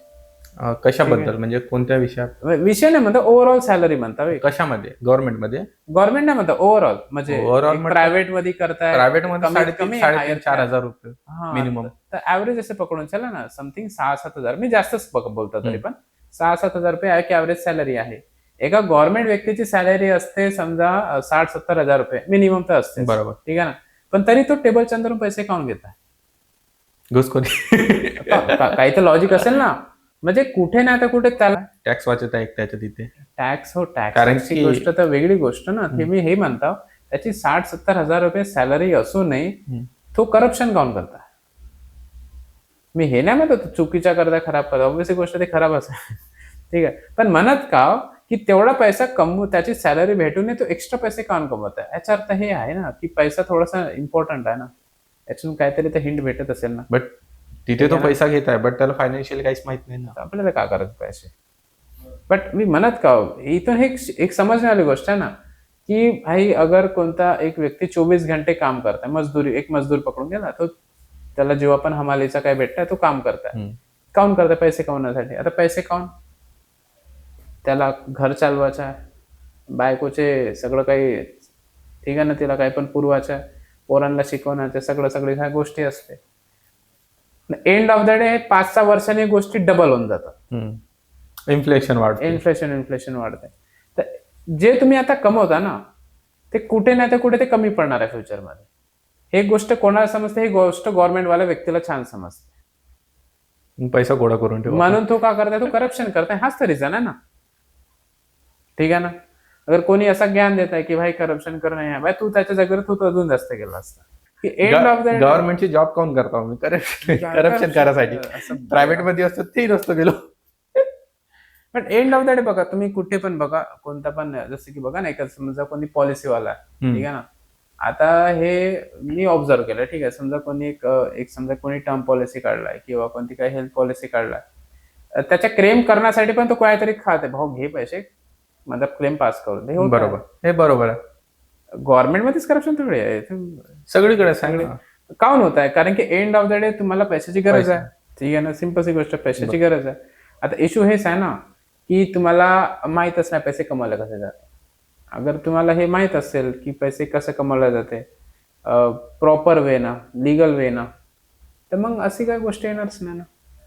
कशाबद्दल, म्हणजे कोणत्या विषय नाही म्हणता, ओव्हरऑल सॅलरी म्हणता. कशामध्ये? गव्हर्नमेंटमध्ये? गव्हर्नमेंट नाही म्हणता, ओव्हरऑल म्हणजे प्रायव्हेट मध्ये करताय, प्रायव्हेट मध्ये 3,500-4,000 रुपये मिनिमम. तर ऍव्हरेज असे पकडून चला ना, समथिंग 6-7 हजार, मी जास्तच बोलतो तरी पण 6-7 हजार रुपये आहे की ऍव्हरेज सॅलरी आहे. एका गव्हर्नमेंट व्यक्तीची सॅलरी असते समजा 60-70 हजार रुपये मिनिमम तर असते, बरोबर, ठीक आहे ना. पण तरी तो टेबल चंद्रून पैसे काऊन घेताय? काही तर लॉजिक असेल ना. म्हणजे कुठे ना तर कुठे त्याला टॅक्स वाचत आहे त्याच्या तिथे. टॅक्स कारण गोष्ट तर वेगळी गोष्ट ना. ते मी हे म्हणतो, त्याची 60-70 हजार रुपये सॅलरी असूनही तो करप्शन काऊन करता. मी हे नाही म्हणतो चुकीच्या करता खराब करता, ऑब्व्हियसली गोष्ट ते खराब असेल, ठीक आहे. पण म्हणत का की तेवढा पैसा कमवू, त्याची सॅलरी भेटून तो एक्स्ट्रा पैसे काऊन कमवत आहे, याचा अर्थ हे आहे ना की पैसा थोडासा इम्पॉर्टंट आहे ना. याच्यातून काहीतरी तर हिंट भेटत असेल ना. बट तिथे तो पैसा घेत आहे, बट त्याला फायनान्शियल काहीच माहित नाही ना. तर आपल्याला का करायचं पैसे. बट मी म्हणत का इथून हे एक समजण्यावाली गोष्ट आहे ना, की भाई अगर कोणता एक व्यक्ती 24 घंटे काम करताय, एक मजदूर पकडून गेला, तो त्याला जेव्हा पण हमालीचा काय भेटताय तो काम करताय. काऊन करताय? पैसे कमवण्यासाठी. आता पैसे काऊन? त्याला घर चालवायचं आहे, बायकोचे सगळं काही ठीक आहे ना, तिला काही पण पुरवायचं आहे, पोरांना शिकवण्याचे सगळी ह्या गोष्टी असते. एंड ऑफ द डे 5-6 वर्षांनी गोष्टी डबल होऊन जातात. इन्फ्लेशन वाढते. इन्फ्लेशन वाढते. तर जे तुम्ही आता कमवता ना, ते कुठे नाही तर कुठे ते कमी पडणार आहे फ्युचरमध्ये. हे गोष्ट कोणाला समजते? ही गोष्ट गव्हर्नमेंटवाल्या व्यक्तीला छान समजते. पैसा गोळा करून ठेवा. म्हणून तो का करताय? तो करप्शन करताय. हाच तर रिझन आहे ना. ठीक आहे ना. अगर कोणी असा ज्ञान देत आहे की भाई करप्शन करणं आहे, भाई तू त्याच्या जागेवर तू अजून जास्त केला असता. एंड ऑफ द गव्हर्नमेंटची जॉब काऊन करता मी? करप्शन करायसाठी. प्रायव्हेट मध्ये असतो ते नसतो गेलो. पण एंड ऑफ द डे बघा, तुम्ही कुठे पण बघा, कोणता पण जसं की बघा ना, एका समजा कोणी पॉलिसीवाला आहे, ठीक आहे ना. आता हे मी ऑब्झर्व केलं, ठीक आहे. समजा कोणी एक समजा कोणी टर्म पॉलिसी काढलाय किंवा कोणती काही हेल्थ पॉलिसी काढलाय, त्याच्या क्लेम करण्यासाठी पण तो काहीतरी खाते, भाऊ घे पैसे, माझा क्लेम पास करून दे. बरोबर, हे बरोबर आहे. गव्हर्नमेंटमध्येच करप्शन थोडी आहे, सगळीकडे काऊन होत आहे? कारण की एंड ऑफ द डे तुम्हाला पैशाची गरज आहे, ठीक आहे ना. सिंपल सी गोष्ट, पैशाची गरज आहे. आता इश्यू हेच आहे ना, की तुम्हाला माहीतच नाही पैसे कमवले कसे जाते. अगर तुम्हाला हे माहीत असेल की पैसे कसे कमवले जाते प्रॉपर वे ना, लिगल वे ना, तर मग अशी काही गोष्ट येणारच नाही ना.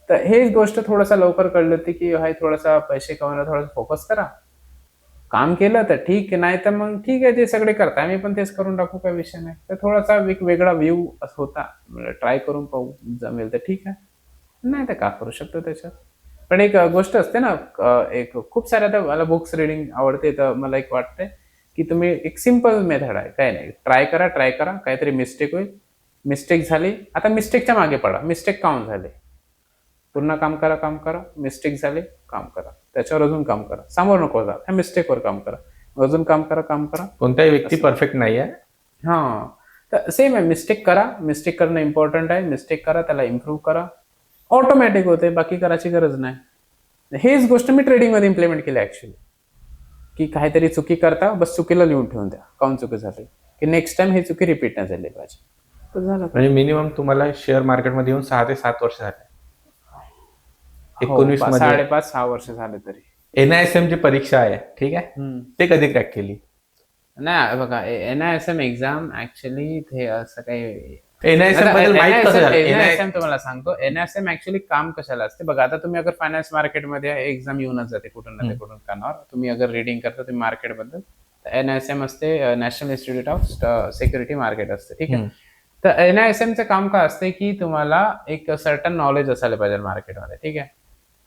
तर हेच गोष्ट थोडासा लवकर कळली होती की भाई थोडासा पैसे कमवायला थोडासा फोकस करा. काम केलं तर ठीक, नाही तर मग ठीक आहे, जे सगळे करताय मी पण तेच करून टाकू, काही विषय नाही. तर थोडासा वेगळा व्ह्यू होता, ट्राय करून पाहू, जमेल तर ठीक आहे, नाही तर का करू शकतो त्याच्यात. पण एक गोष्ट असते ना, एक खूप साऱ्या तर मला बुक्स रिडिंग आवडते, तर मला एक वाटतंय की तुम्ही एक सिम्पल मेथड आहे, काय नाही, ट्राय करा, काहीतरी मिस्टेक होईल, मिस्टेक झाली, आता मिस्टेकच्या मागे पडा. मिस्टेक काऊन झाले? पूर्ण काम करा, मिस्टेक झाले, काम करा, त्याच्यावर अजून काम करा, समोर नको जा, ह्या मिस्टेकवर काम करा, अजून काम करा. कोणताही व्यक्ती परफेक्ट नाही आहे. हा, तर सेम आहे, मिस्टेक करणं इम्पॉर्टंट आहे. मिस्टेक करा, त्याला इम्प्रूव्ह करा, ऑटोमॅटिक होते, बाकी करायची गरज नाही. हेच गोष्ट मी ट्रेडिंगमध्ये इम्प्लिमेंट केली ऍक्च्युली, की काहीतरी चुकी करता, बस चुकीला लिहून ठेवून द्या, काऊन चुकी झाली, की नेक्स्ट टाइम ही चुकी रिपीट नाही झाली पाहिजे. तर झालं. म्हणजे मिनिमम तुम्हाला शेअर मार्केटमध्ये येऊन 6 ते 7 वर्ष झाले. 19 मध्ये 5.5-6 वर्ष झाले तरी. NISM ची परीक्षा आहे, ठीक आहे, ते कधी क्रॅक केली? नाही बघा, NISM एक्झाम ऍक्च्युली ते असं काही NISM बद्दल माहित कसं झालं? NISM तुम्हाला सांगतो, NISM ऍक्च्युली काम कशाला असते बघा. आता तुम्ही अगर फायनान्स मार्केटमध्ये एक्झाम येऊनच जाते कुठून ना कुठून कानावर, तुम्ही अगर रिडिंग करता तुम्ही मार्केटबद्दल, NISM असते, national institute of security market असते, ठीक आहे. तर NISMचं काम काय असते की तुम्हाला एक सर्टन नॉलेज असायला पाहिजे मार्केटमध्ये, ठीक आहे.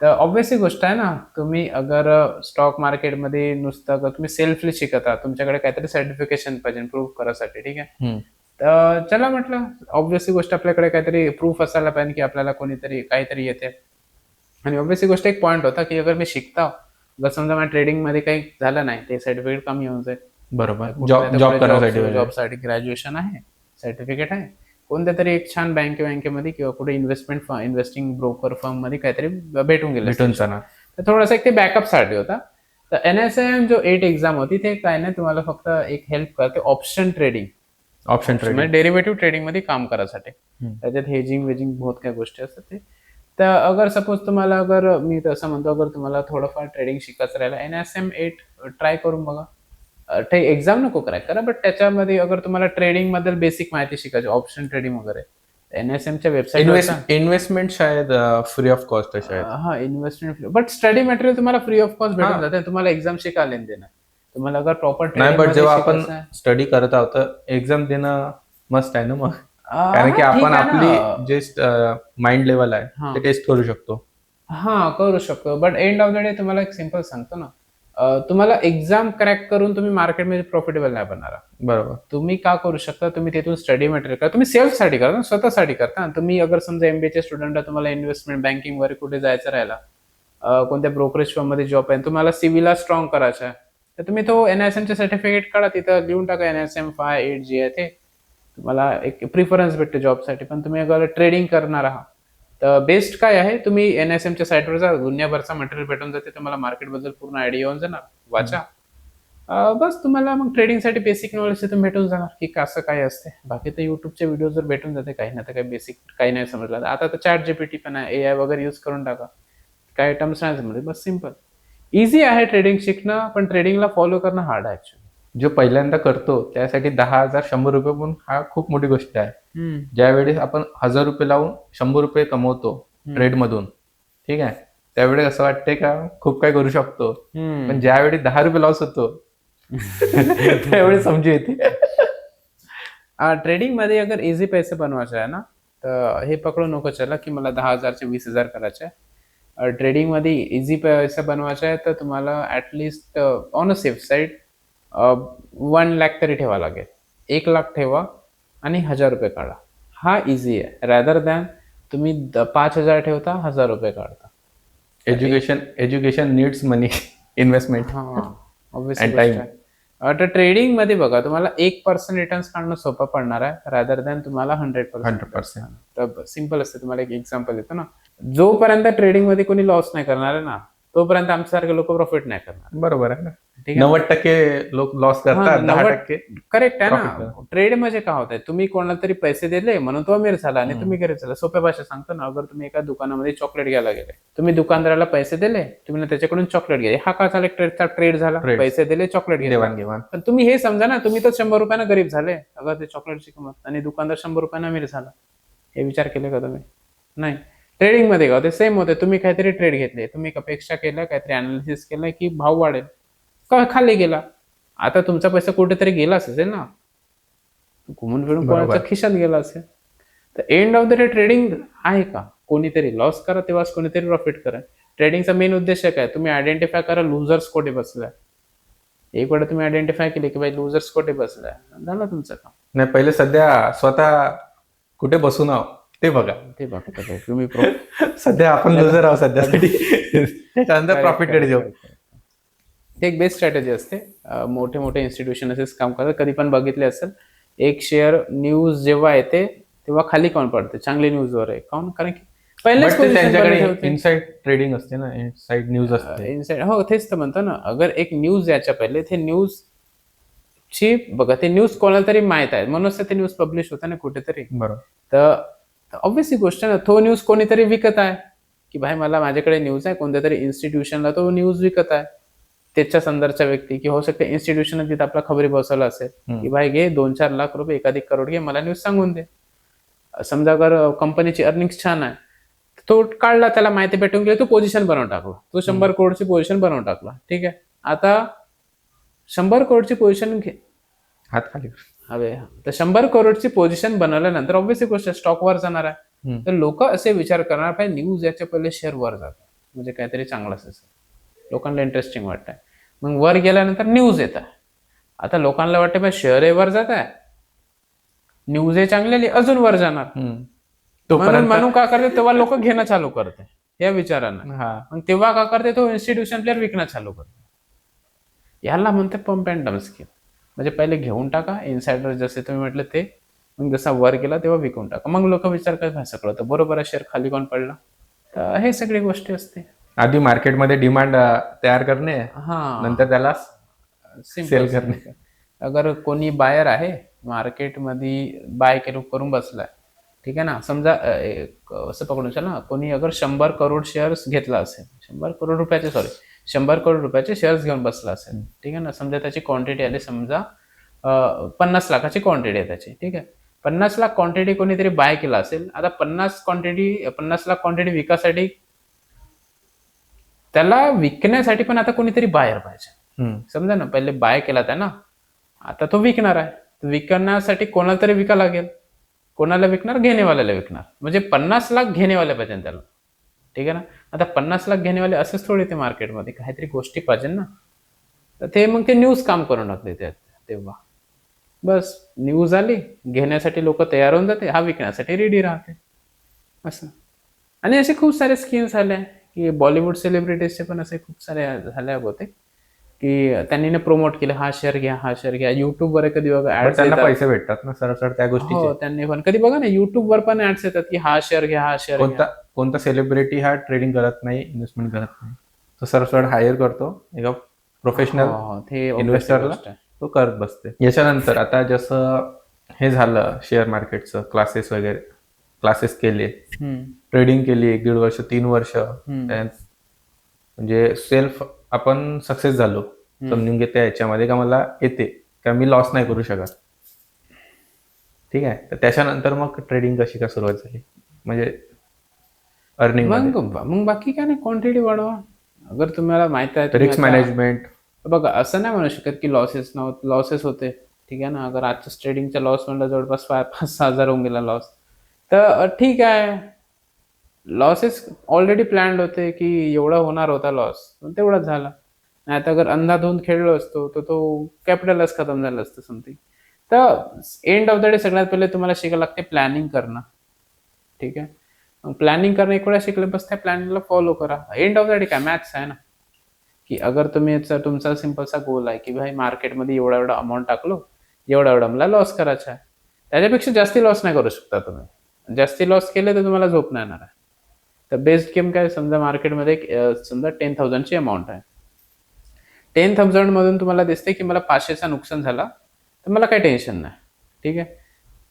तर ऑब्व्हियसली गोष्ट आहे ना, तुम्ही अगर स्टॉक मार्केटमध्ये नुसतं तुम्ही सेल्फली शिकता, तुमच्याकडे काहीतरी सर्टिफिकेशन पाहिजे प्रूव्ह करायसाठी, ठीक आहे. तर चला म्हटलं, ऑब्व्हियसली गोष्ट आपल्याकडे काहीतरी प्रूफ असायला पाहिजे की आपल्याला कोणीतरी काहीतरी येते. आणि ऑब्व्हियसली गोष्ट एक पॉईंट होता की अगर मी शिकता, जर समजा माझ्या ट्रेडिंगमध्ये काही झालं नाही, ते सर्टिफिकेट कमी होऊन जाईल. बरोबर, जॉबसाठी ग्रॅज्युएशन आहे, सर्टिफिकेट आहे, कोणत्या तरी एक छान बँकेमध्ये किंवा कुठे इन्व्हेस्टिंग ब्रोकर फर्म मध्ये काहीतरी भेटून गेले, तर थोडासा एक ते बॅकअपसाठी होता. तर NISM जो 8 एक्झाम होती, ते काय नाही, तुम्हाला फक्त एक हेल्प करते ऑप्शन ट्रेडिंग म्हणजे डेरिव्हेटिव्ह ट्रेडिंग मध्ये काम करायसाठी. त्याच्यात हेजिंग बहुत काही गोष्टी असतात ते. तर अगर सपोज तुम्हाला, अगर मी तसं म्हणतो, अगर तुम्हाला थोडंफार ट्रेडिंग शिकायचं राहिलं, NISM 8 ट्राय करून बघा. ते एक्झाम नको क्रॅक करा, बट त्याच्यामध्ये अगर तुम्हाला ट्रेडिंग बद्दल बेसिक माहिती शिकायची, ऑप्शन ट्रेडिंग वगैरे, NISMच्या वेबसाईट इन्व्हेस्टमेंट शायद फ्री ऑफ कॉस्ट आहे शायद. हा, इन्व्हेस्टमेंट, बट स्टडी मटेरियल तुम्हाला फ्री ऑफ कॉस्ट भेटून जाते. तुम्हाला एक्झाम शिकायला देणार, तुम्हाला अगर प्रॉपर नाही, बट जेव्हा आपण स्टडी करत आहोत, एक्झाम देणं मस्त आहे ना मग, कारण की आपण आपली जे माइंड लेवल आहे ते टेस्ट करू शकतो. हा, करू शकतो, but end of the day तुम्हाला एक सिंपल सांगतो ना, तुम्हाला एक्झाम क्रॅक करून तुम्ही मार्केटमध्ये प्रॉफिटेबल नाही बनणार. बरोबर. तुम्ही का करू शकता, तुम्ही तिथून स्टडी मटेरियल करा, तुम्ही सेल्फसाठी करता, स्वतःसाठी करता. तुम्ही अगर समजा MBA स्टुडंट, तुम्हाला इन्व्हेस्टमेंट बँकिंग वगैरे कुठे जायचं राहिला, कोणत्या ब्रोकरेज फर्म मध्ये जॉब आहे, तुम्हाला सिव्हिलला स्ट्रॉंग करायचा आहे, तर तुम्ही तो NISMचे सर्टिफिकेट काढा, तिथं लिहून टाका NISM 5-8 जे आहे ते, तुम्हाला एक प्रिफरन्स भेटते जॉबसाठी. पण तुम्ही अगर ट्रेडिंग करणार आहात तर बेस्ट काय आहे, तुम्ही NSMच्या साईटवर जा, दुनियाभरचा मटेरियल भेटून जाते तुम्हाला, मार्केटबद्दल पूर्ण आयडिया येऊन जाणार, वाचा. बस तुम्हाला मग ट्रेडिंगसाठी बेसिक नॉलेज तिथून भेटून जाणार की कसं काय असते. बाकी तर युट्यूबचे व्हिडिओ जर भेटून जाते, काही ना तर काही बेसिक काही नाही समजलं आता तर ChatGPT पण आहे, AI वगैरे यूज करून टाका, काही टर्म्स नाही समजले, बस सिम्पल. इझी आहे ट्रेडिंग शिकणं, पण ट्रेडिंगला फॉलो करणं हार्ड आहे ऍक्च्युली. जो पहिल्यांदा करतो त्यासाठी 10,000 100 रुपये पण हा खूप मोठी गोष्ट आहे. ज्यावेळेस आपण 1,000 रुपये लावून 100 रुपये कमवतो ट्रेड मधून, ठीक आहे, त्यावेळेस असं वाटतंय का खूप काय करू शकतो. पण ज्यावेळी 10 रुपये लॉस होतो त्यावेळी समजू येते. ट्रेडिंग मध्ये अगर इझी पैसे बनवायचे आहे ना, तर हे पकडू नको चला की मला 10,000 चे 20,000 करायचे आहे. ट्रेडिंग मध्ये इझी पैसे बनवायचे आहे तर तुम्हाला at least on a safe side 1 lakh तरी ठेवा लागेल. 1 लाख ठेवा आणि 1,000 रुपये काढा. हा इझी आहे, रॅदर दॅन तुम्ही 5,000 ठेवता, 1,000 रुपये काढता. एज्युकेशन नीड्स मनी, इन्व्हेस्टमेंट. ऑब्व्हियसली. आता ट्रेडिंग मध्ये बघा, तुम्हाला 1% रिटर्न्स काढणं सोपं पडणार आहे, रादर दॅन तुम्हाला 100%. तर सिम्पल असते. तुम्हाला एक एक्झाम्पल देतो ना, जोपर्यंत ट्रेडिंग मध्ये कोणी लॉस नाही करणार आहे ना, तोपर्यंत आमच्यासारखे लोक प्रॉफिट नाही करणार. बरोबर आहे ना. ठीक आहे, 90% लोक लॉस करतात, 10% करेक्ट आहे profit ना. ट्रेड म्हणजे काय होत आहे, तुम्ही कोणाला तरी पैसे दिले म्हणून तो अमीर झाला आणि तुम्ही गरीब झाला. सोप्या भाषा सांगतो ना, अगर तुम्ही एका दुकानामध्ये चॉकलेट घ्यायला गेले, तुम्ही दुकानदाराला पैसे दिले, तुम्ही त्याच्याकडून चॉकलेट घ्याले, हा का झाला ट्रेड झाला. पैसे दिले, चॉकलेट घेतला. देवाणघेवाण. पण तुम्ही हे समजा ना, तुम्ही तर 100 रुपयानं गरीब झाले अगर ते चॉकलेटची किंमत, आणि दुकानदार 100 रुपयानं अमीर झाला. हे विचार केले का तुम्ही? नाही. ट्रेडिंग मध्ये का ते सेम होते. तुम्ही काहीतरी ट्रेड घेतले, तुम्ही अपेक्षा केलं, काहीतरी अनालिसिस केलं की भाव वाढेल, खाली गेला, आता तुमचा पैसा कुठेतरी गेला असेल ना, घुमून फिरून कोणाच्या खिशात गेला असेल. तर end of the day trading आहे का, कोणीतरी लॉस करा तेव्हाच कोणीतरी प्रॉफिट करा. ट्रेडिंगचा मेन उद्देश काय, तुम्ही आयडेंटिफाय करा लुझर्स कोठे बसलाय. एक वेळा तुम्ही आयडेंटिफाय केले की भाई लुझर्स कोठे बसलाय, झालं तुमचं काम. नाही, पहिले सध्या स्वतः कुठे बसून आहो ते बघा. तुम्ही सध्या आपण लुझर आहोत सध्यासाठी, त्याच्यानंतर प्रॉफिट कडे जाऊ. ते एक बेस्ट स्ट्रॅटेजी असते. मोठे मोठे इन्स्टिट्यूशन असेच काम करतात. कधी पण बघितले असेल, एक शेअर न्यूज जेव्हा येते तेव्हा खाली काऊन पडते, चांगली न्यूजवर आहे काऊन, कारण की पहिलेच त्यांच्याकडे इनसाइड ट्रेडिंग असते ना, इनसाइड न्यूज असते. इनसाइड, हो तेच तर म्हणतो ना. अगर एक न्यूज याच्या पहिले ते न्यूज ची बघा, ते न्यूज कोणाला तरी माहित आहे म्हणूनच ते न्यूज पब्लिश होतं ना कुठेतरी. बरोबर. तर ऑब्व्हियसली गोष्ट ना, तो न्यूज कोणीतरी विकत आहे की भाई मला माझ्याकडे न्यूज आहे, कोणत्या तरी इन्स्टिट्यूशनला तो न्यूज विकत आहे, त्याच्या संदर्भचा व्यक्ती की होऊ शकते इन्स्टिट्यूशन तिथं आपला खबरी बसवला असेल की भाई घे 2-4 लाख रुपये, एकाधिक करोड घे, मला न्यूज सांगून दे. समजा अगर कंपनीची अर्निंग छान आहे, तो काढला, त्याला माहिती भेटून गेली, तो पोझिशन बनवून टाकला, तो 100 करोडची पोझिशन बनवून टाकला. ठीक आहे, आता 100 करोडची पोझिशन घे, हात खाली हवे, तर 100 करोडची पोझिशन बनवल्यानंतर ऑब्व्हियसली गोष्ट स्टॉक वर जाणार आहे. तर लोक असे विचार करणार पाहिजे न्यूज याच्या पहिले शेअर वर जातात म्हणजे काहीतरी चांगलं असेल, लोकांना इंटरेस्टिंग वाटतंय. मग वर गेल्यानंतर न्यूज येत आहे. आता लोकांना वाटतं पाहिजे शेअर वर जात आहे, न्यूज चांगली, अजून वर जाणार. म्हणून का करते, तेव्हा लोक घेणं चालू करते या विचारांना. मग तेव्हा का करते, तो इन्स्टिट्यूशन प्लेअर विकणं चालू करते. याला म्हणते पंप अँड डम्प स्कीम. म्हणजे पहिले घेऊन टाका इनसायडर, जसे तुम्ही म्हटलं ते, मग जसा वर गेला तेव्हा विकून टाका. मग लोक विचार करतात सगळं तर बरोबर आहे, शेअर खाली कोण पडला. तर हे सगळी गोष्टी असते. आधी मार्केटमध्ये डिमांड तयार करणे, नंतर त्याला सेल करणे. अगर कोणी बायर आहे मार्केटमध्ये, बाय करून बसलाय, ठीक आहे ना, समजा असं पकडून चला ना, कोणी अगर 100 करोड शेअर्स घेतला असेल, 100 करोड रुपयाचे शेअर्स घेऊन बसला असेल, ठीक आहे ना, समजा त्याची क्वांटिटी आली, समजा 50 लाखाची क्वांटिटी आहे त्याची, ठीक आहे, 50 लाख क्वांटिटी कोणीतरी बाय केला असेल. आता 50 लाख क्वांटिटी विकासाठी, त्याला विकण्यासाठी पण आता कोणीतरी बायर पाहिजे. समजा ना, पहिले बाय केला त्या ना, आता तो विकणार आहे, विकण्यासाठी कोणाला तरी विका लागेल. कोणाला विकणार, घेणेवाल्याला विकणार. म्हणजे 50 लाख घेणेवाले पाहिजे त्याला, ठीक आहे ना. आता 50 लाख घेणेवाले असेच थोडे ते मार्केटमध्ये, काहीतरी गोष्टी पाहिजे ना. तर ते मग ते न्यूज काम करून टाकते तेव्हा. बस न्यूज आली, घेण्यासाठी लोक तयार होऊन जाते, हा विकण्यासाठी रेडी राहते असं. आणि असे खूप सारे स्कीम्स आले की बॉलिवूड सेलिब्रिटीजचे पण असे खूप सारे झाले होते की त्यांनी प्रमोट केलं, हा शेअर घ्या, हा शेअर घ्या. युट्यूबवर कधी बघा पण ऍड्स त्यांना येतात. पैसे भेटतात ना सरळ त्या गोष्टीचे. हो, त्यांनी पण कधी बघा ना युट्यूबवर पण ऍड्स येतात की हा शेअर घ्या, हा शेअर घ्या. कोणता सेलिब्रिटी हा ट्रेडिंग करत नाही, इन्व्हेस्टमेंट करत नाही. तो सरळ हायर करतो एका प्रोफेशनल हो, ते obvious इन्व्हेस्टरला, गोष्ट आहे. तो करत बसते. याच्यानंतर आता जसं हे झालं शेअर मार्केटचं क्लासेस वगैरे, क्लासेस केले, हम्म, ट्रेडिंग केली 1-1.5 वर्ष 3 वर्ष, हम्म, म्हणजे सेल्फ आपण सक्सेस झालो, समजून घेते याच्यामध्ये का मला येते, का मी लॉस नाही करू शकत. ठीक आहे. तर त्याच्यानंतर मग ट्रेडिंग कशी का सुरुवात झाली, म्हणजे अर्निंग मध्ये मग बाकी काय नाही, क्वांटिटी वाढवा. अगर तुम्हाला माहित आहे रिस्क मॅनेजमेंट. बघा असं नाही म्हणू शकत की लॉसेस होते. ठीक आहे ना, अगर आजच्या ट्रेडिंगचा लॉस म्हणलं जवळपास 5-6 हजार होऊन गेला लॉस, तर ठीक आहे. लॉसेस ऑलरेडी प्लॅन्ड होते की एवढा होणार होता लॉस, पण तेवढाच झाला. नाही तर अगर अंधाधुंद खेळलो असतो तर तो कॅपिटलच खतम झालं असतं समथिंग. तर एंड ऑफ द डे सगळ्यात पहिले तुम्हाला शिकायला लागते प्लॅनिंग करणं. ठीक आहे. मग प्लॅनिंग करणं एक वेळा शिकले बस त्या प्लॅनिंगला फॉलो करा. एंड ऑफ द डे काय मॅथ्स आहे ना, की अगर तुम्ही तुमचा सिंपलसा गोल आहे की भाई मार्केटमध्ये एवढा एवढा अमाऊंट टाकलो, एवढा एवढा मला लॉस करायचा आहे, त्याच्यापेक्षा जास्ती लॉस नाही करू शकता तुम्ही. जास्ती लॉस केले तर तुम्हाला झोप नाही येणार आहे. तर बेस्ट गेम काय, समजा मार्केटमध्ये समजा 10,000ची अमाऊंट आहे. 10,000 मधून तुम्हाला दिसते की मला 500चा नुकसान झाला, तर मला काही टेन्शन नाही. ठीक आहे.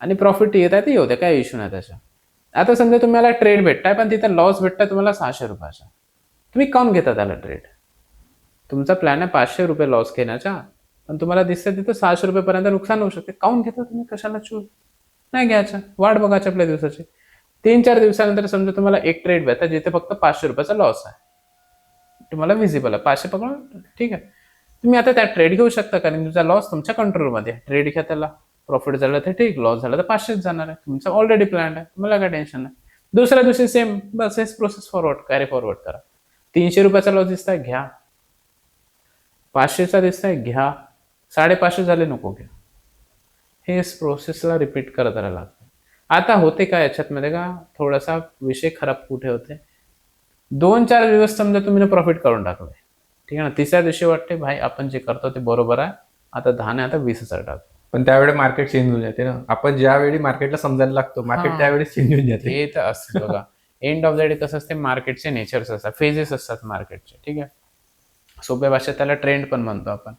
आणि प्रॉफिट येत आहे ते येऊ द्या, काय इश्यू नाही त्याचा. आता समजा तुम्हाला ट्रेड भेटताय पण तिथं लॉस भेटताय तुम्हाला 600 रुपयाचा, तुम्ही काऊन घेता त्याला ट्रेड? तुमचा प्लॅन आहे 500 रुपये लॉस घेण्याचा, पण तुम्हाला दिसतं तिथं 600 रुपयेपर्यंत नुकसान होऊ शकते. काऊन घेता तुम्ही? कशाला चूज नाही घ्यायचा, वाट बघायची आपल्या दिवसाची. 3-4 दिवसानंतर समजा तुम्हाला एक ट्रेड भेटता जिथे फक्त 500 रुपयाचा लॉस आहे, तुम्हाला व्हिजिबल आहे 500 पकडून, ठीक आहे. तुम्ही आता त्यात ट्रेड घेऊ शकता कारण तुमचा लॉस तुमच्या कंट्रोलमध्ये आहे. ट्रेड घ्या, त्याला प्रॉफिट झालं तर ठीक, लॉस झालं तर 500च जाणार आहे. तुमचा ऑलरेडी प्लॅन आहे, तुम्हाला काय टेन्शन नाही. दुसऱ्या दिवशी सेम बस हेच प्रोसेस कॅरी फॉरवर्ड करा. 300 रुपयाचा लॉस दिसताय घ्या, 500चा दिसताय घ्या, 550 झाले नको घ्या. हेच प्रोसेसला रिपीट करत राहायला लागतं. आता होते का याच्यात मध्ये का थोडासा विषय खराब कुठे होते, 2-4 दिवस समजा तुम्ही प्रॉफिट करून टाकले, ठीक आहे ना, तिसऱ्या दिवशी वाटते भाई आपण जे करतो ते बरोबर आहे, आता 10 नाही आता 20,000 टाकतो. पण त्यावेळी मार्केट चेंज होऊन जाते ना. आपण ज्यावेळी मार्केटला समजायला लागतो मार्केट त्यावेळी चेंज होऊन जाते. हे तर असतं बघा. एंड ऑफ द डे कसं असते, मार्केटचे नेचर्स असतात, फेजेस असतात मार्केटचे. ठीक आहे. सोप्या भाषेत त्याला ट्रेंड पण म्हणतो आपण.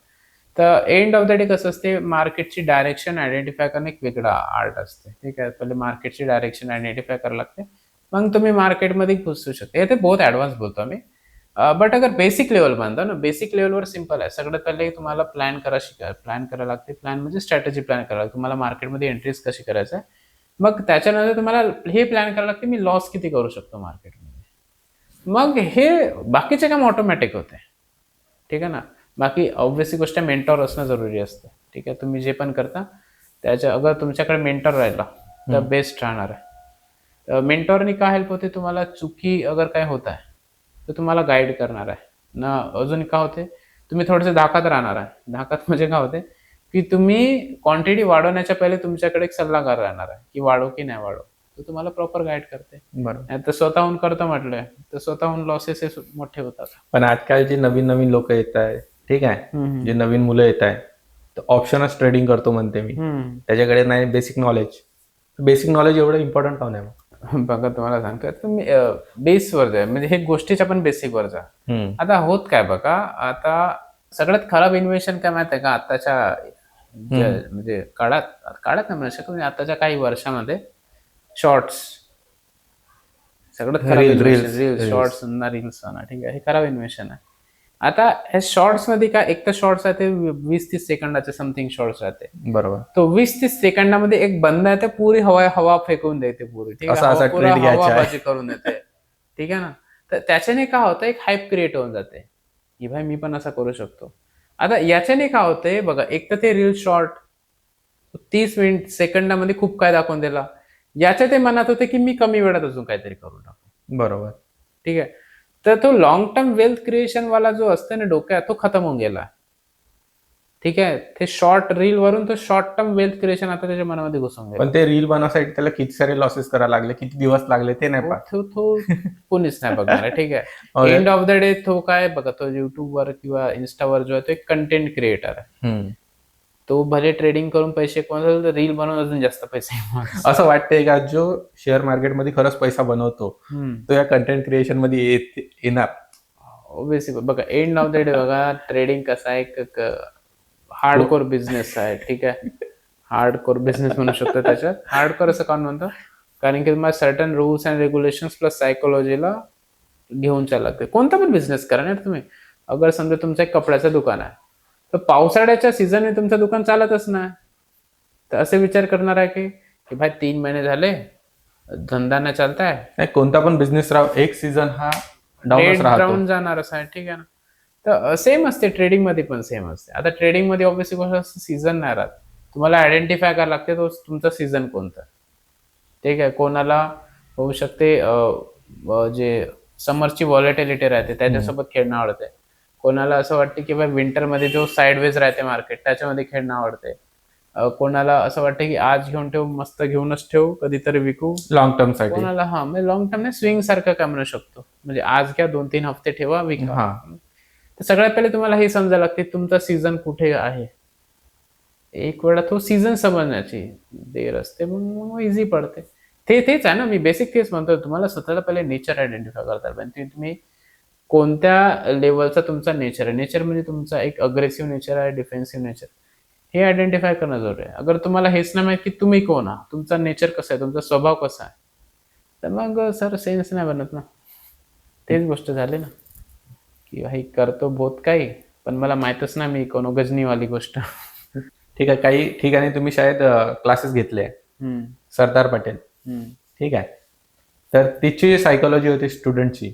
तर एंड ऑफ द डे कसं असते, मार्केटची डायरेक्शन आयडेंटिफाय करणं एक वेगळा आर्ट असते. ठीक आहे. पहिले मार्केटची डायरेक्शन आयडेंटिफाय करायला लागते, मग तुम्ही मार्केटमध्ये घुसू शकता. हे ते बहुत ऍडव्हान्स बोलतो आम्ही. बट अगर बेसिक लेवल म्हणतो ना, बेसिक लेवलवर सिंपल आहे. सगळ्यात पहिले तुम्हाला प्लॅन करायला लागते. प्लॅन म्हणजे स्ट्रॅटेजी प्लॅन करायला लागते. तुम्हाला मार्केटमध्ये एंट्रीज कशी करायचं आहे, मग त्याच्यानंतर तुम्हाला हे प्लॅन करायला लागते मी लॉस किती करू शकतो मार्केटमध्ये. मग हे बाकीचे काम ऑटोमॅटिक होते. ठीक आहे ना. बाकी ऑब्व्हियसली गोष्ट मेंटॉर असणं जरुरी असतं. ठीक आहे. तुम्ही जे पण करता त्याच्या अगर तुमच्याकडे मेंटॉर राहिला तर बेस्ट राहणार आहे. मेंटॉरनी काय हेल्प होते, तुम्हाला चुकी अगर काय होत आहे तर तुम्हाला गाईड करणार आहे ना. अजून काय होते, तुम्ही थोडेसे धाकात राहणार आहे. धाकात म्हणजे काय होते की तुम्ही क्वांटिटी वाढवण्याच्या पहिले तुमच्याकडे एक सल्लागार राहणार आहे की वाढव की नाही वाढव, तो तुम्हाला प्रॉपर गाईड करते. बरोबर. तर स्वतःहून करतो म्हटलंय तर स्वतःहून लॉसेस हे मोठे होतात. पण आजकाल जे नवीन नवीन लोक येत आहेत, ठीक आहे, जे नवीन मुलं येत आहेत, तर ऑप्शनच ट्रेडिंग करतो म्हणते मी. त्याच्याकडे नाही बेसिक नॉलेज. बेसिक नॉलेज एवढं इम्पॉर्टंट का नाही मग? बघा तुम्हाला सांगतो, तुम्ही बेसवर जा, म्हणजे हे गोष्टीच्या पण बेसिकवर जा. आता होत काय बघा, आता सगळ्यात खराब इन्व्हेन्शन काय माहिती आहे का आताच्या म्हणजे काळात नाही म्हणू शकत, म्हणजे आताच्या काही वर्षामध्ये शॉर्ट्स सगळ्यात खराब इन्व्हेन्शन. रील्स, शॉर्ट्स ना रील्स ना, ठीक आहे, हे खराब इन्व्हेन्शन आहे. आता हे शॉर्ट्स मध्ये काय, एक तर शॉर्ट्स राहते 20-30 सेकंदाचे समथिंग शॉर्ट्स राहते. बरोबर. तो 20-30 सेकंदामध्ये एक बंद आहे ते पुरी हवा फेकून देते पुरी. ठीक आहे. पुरा हवाबाजी करून देते. ठीक आहे ना. तर त्याच्याने काय होतं, एक हाईप क्रिएट होऊन जाते की भाई मी पण असं करू शकतो. आता याच्याने काय होतंय बघा, एक तर ते रील शॉर्ट 30 सेकंदामध्ये खूप काय दाखवून दिला, याच्या ते मनात होते की मी कमी वेळात अजून काहीतरी करून टाकू. बरोबर. ठीक आहे. तर तो लॉंग टर्म वेल्थ क्रिएशन वाला जो असतो ना डोक्यात, तो खतम होऊन गेला. ठीक आहे. ते शॉर्ट रील वरून तो शॉर्ट टर्म वेल्थ क्रिएशन आता त्याच्या मनामध्ये घुसून गेला. पण ते रील बनवण्यासाठी त्याला किती सारे लॉसेस करायला लागले, किती दिवस लागले ते नाही पाहत. तो कोणीच नाही बघणार आहे. ठीक आहे. हो. एंड ऑफ द डे तो काय बघा, तो युट्यूबवर किंवा इन्स्टावर जो आहे तो एक कंटेंट क्रिएटर आहे. हम्म. तो भले ट्रेडिंग करून पैसे कमवतो, तर रील बनवून अजून जास्त पैसे कमवतो. असं वाटतंय का जो शेअर मार्केटमध्ये खरंच पैसा बनवतो तो या कंटेंट क्रिएशन मध्ये येणार? ऑब्विसली बघा, एंड ऑफ द डे बघा, ट्रेडिंग कसा एक हार्डकोर बिझनेस आहे. ठीक आहे. हार्डकोर बिझनेस म्हणू शकतो त्याच्यात. हार्डकोर असं काऊन म्हणतो, कारण की तुम्हाला certain rules and regulation plus सायकोलॉजीला घेऊन चालावं लागते. कोणता पण बिझनेस करा ना तुम्ही. अगर समजा तुमचं एक कपड्याचं दुकान आहे, तर पावसाळ्याच्या सीझनमध्ये तुमचं दुकान चालतच नाही, तर असे विचार करणार आहे की भाई 3 महिने झाले धंदा नाही चालताय, नाही, कोणता पण बिझनेस राव, एक सीझन हा डाऊनच राहतो. डाऊन जाणार असं आहे. ठीक आहे ना. तर सेम असते ट्रेडिंग मध्ये पण सेम असते. आता ट्रेडिंग मध्ये ऑब्व्हियसली गोष्ट सीझन नाही राहत. तुम्हाला आयडेंटिफाय करायला लागते तो तुमचा सीझन कोणता. ठीक आहे. कोणाला होऊ शकते जे समरची व्हॉलेटिलिटी राहते त्याच्यासोबत खेळणं आवडते. कोणाला असं वाटतं की बाय विंटरमध्ये जो साईडवेज राहते मार्केट त्याच्यामध्ये खेळणं आवडते. कोणाला असं वाटतं की आज घेऊन ठेवू, मस्त घेऊनच ठेवू, कधीतरी विकू लॉंग टर्म साठी. कोणाला म्हणजे लॉंग टर्म स्विंग सारखं काय म्हणू शकतो, म्हणजे आज घ्या 2-3 हफ्ते ठेवा विका. तर सगळ्यात पहिले तुम्हाला हे समजायला लागते तुमचा सीझन कुठे आहे. एक वेळा तो सीझन समजण्याची देर असते, मग इझी पडते. तेच आहे ना, मी बेसिक तेच म्हणतो. तुम्हाला स्वतःला पहिले नेचर आयडेंटिफाय करता पाहिजे. तुम्ही कोणत्या लेवलचा तुमचा नेचर आहे. नेचर म्हणजे तुमचा एक अग्रेसिव्ह नेचर आहे, डिफेन्सिव्ह नेचर, हे आयडेंटिफाय करणं जरुरी आहे. अगर तुम्हाला हेच नाही माहिती की तुम्ही कोण आहात, तुमचा नेचर कसा आहे, तुमचा स्वभाव कसा आहे, तर मग सर सेन्स नाही बनत ना. तेच गोष्ट झाली ना की भाई करतो बहुत काही, पण मला माहितच नाही मी कोण. गजनीवाली गोष्ट. ठीक आहे. काही ठिकाणी तुम्ही शाळेत क्लासेस घेतले, सरदार पटेल, ठीक आहे, तर तिची सायकोलॉजी होती स्टुडंटची,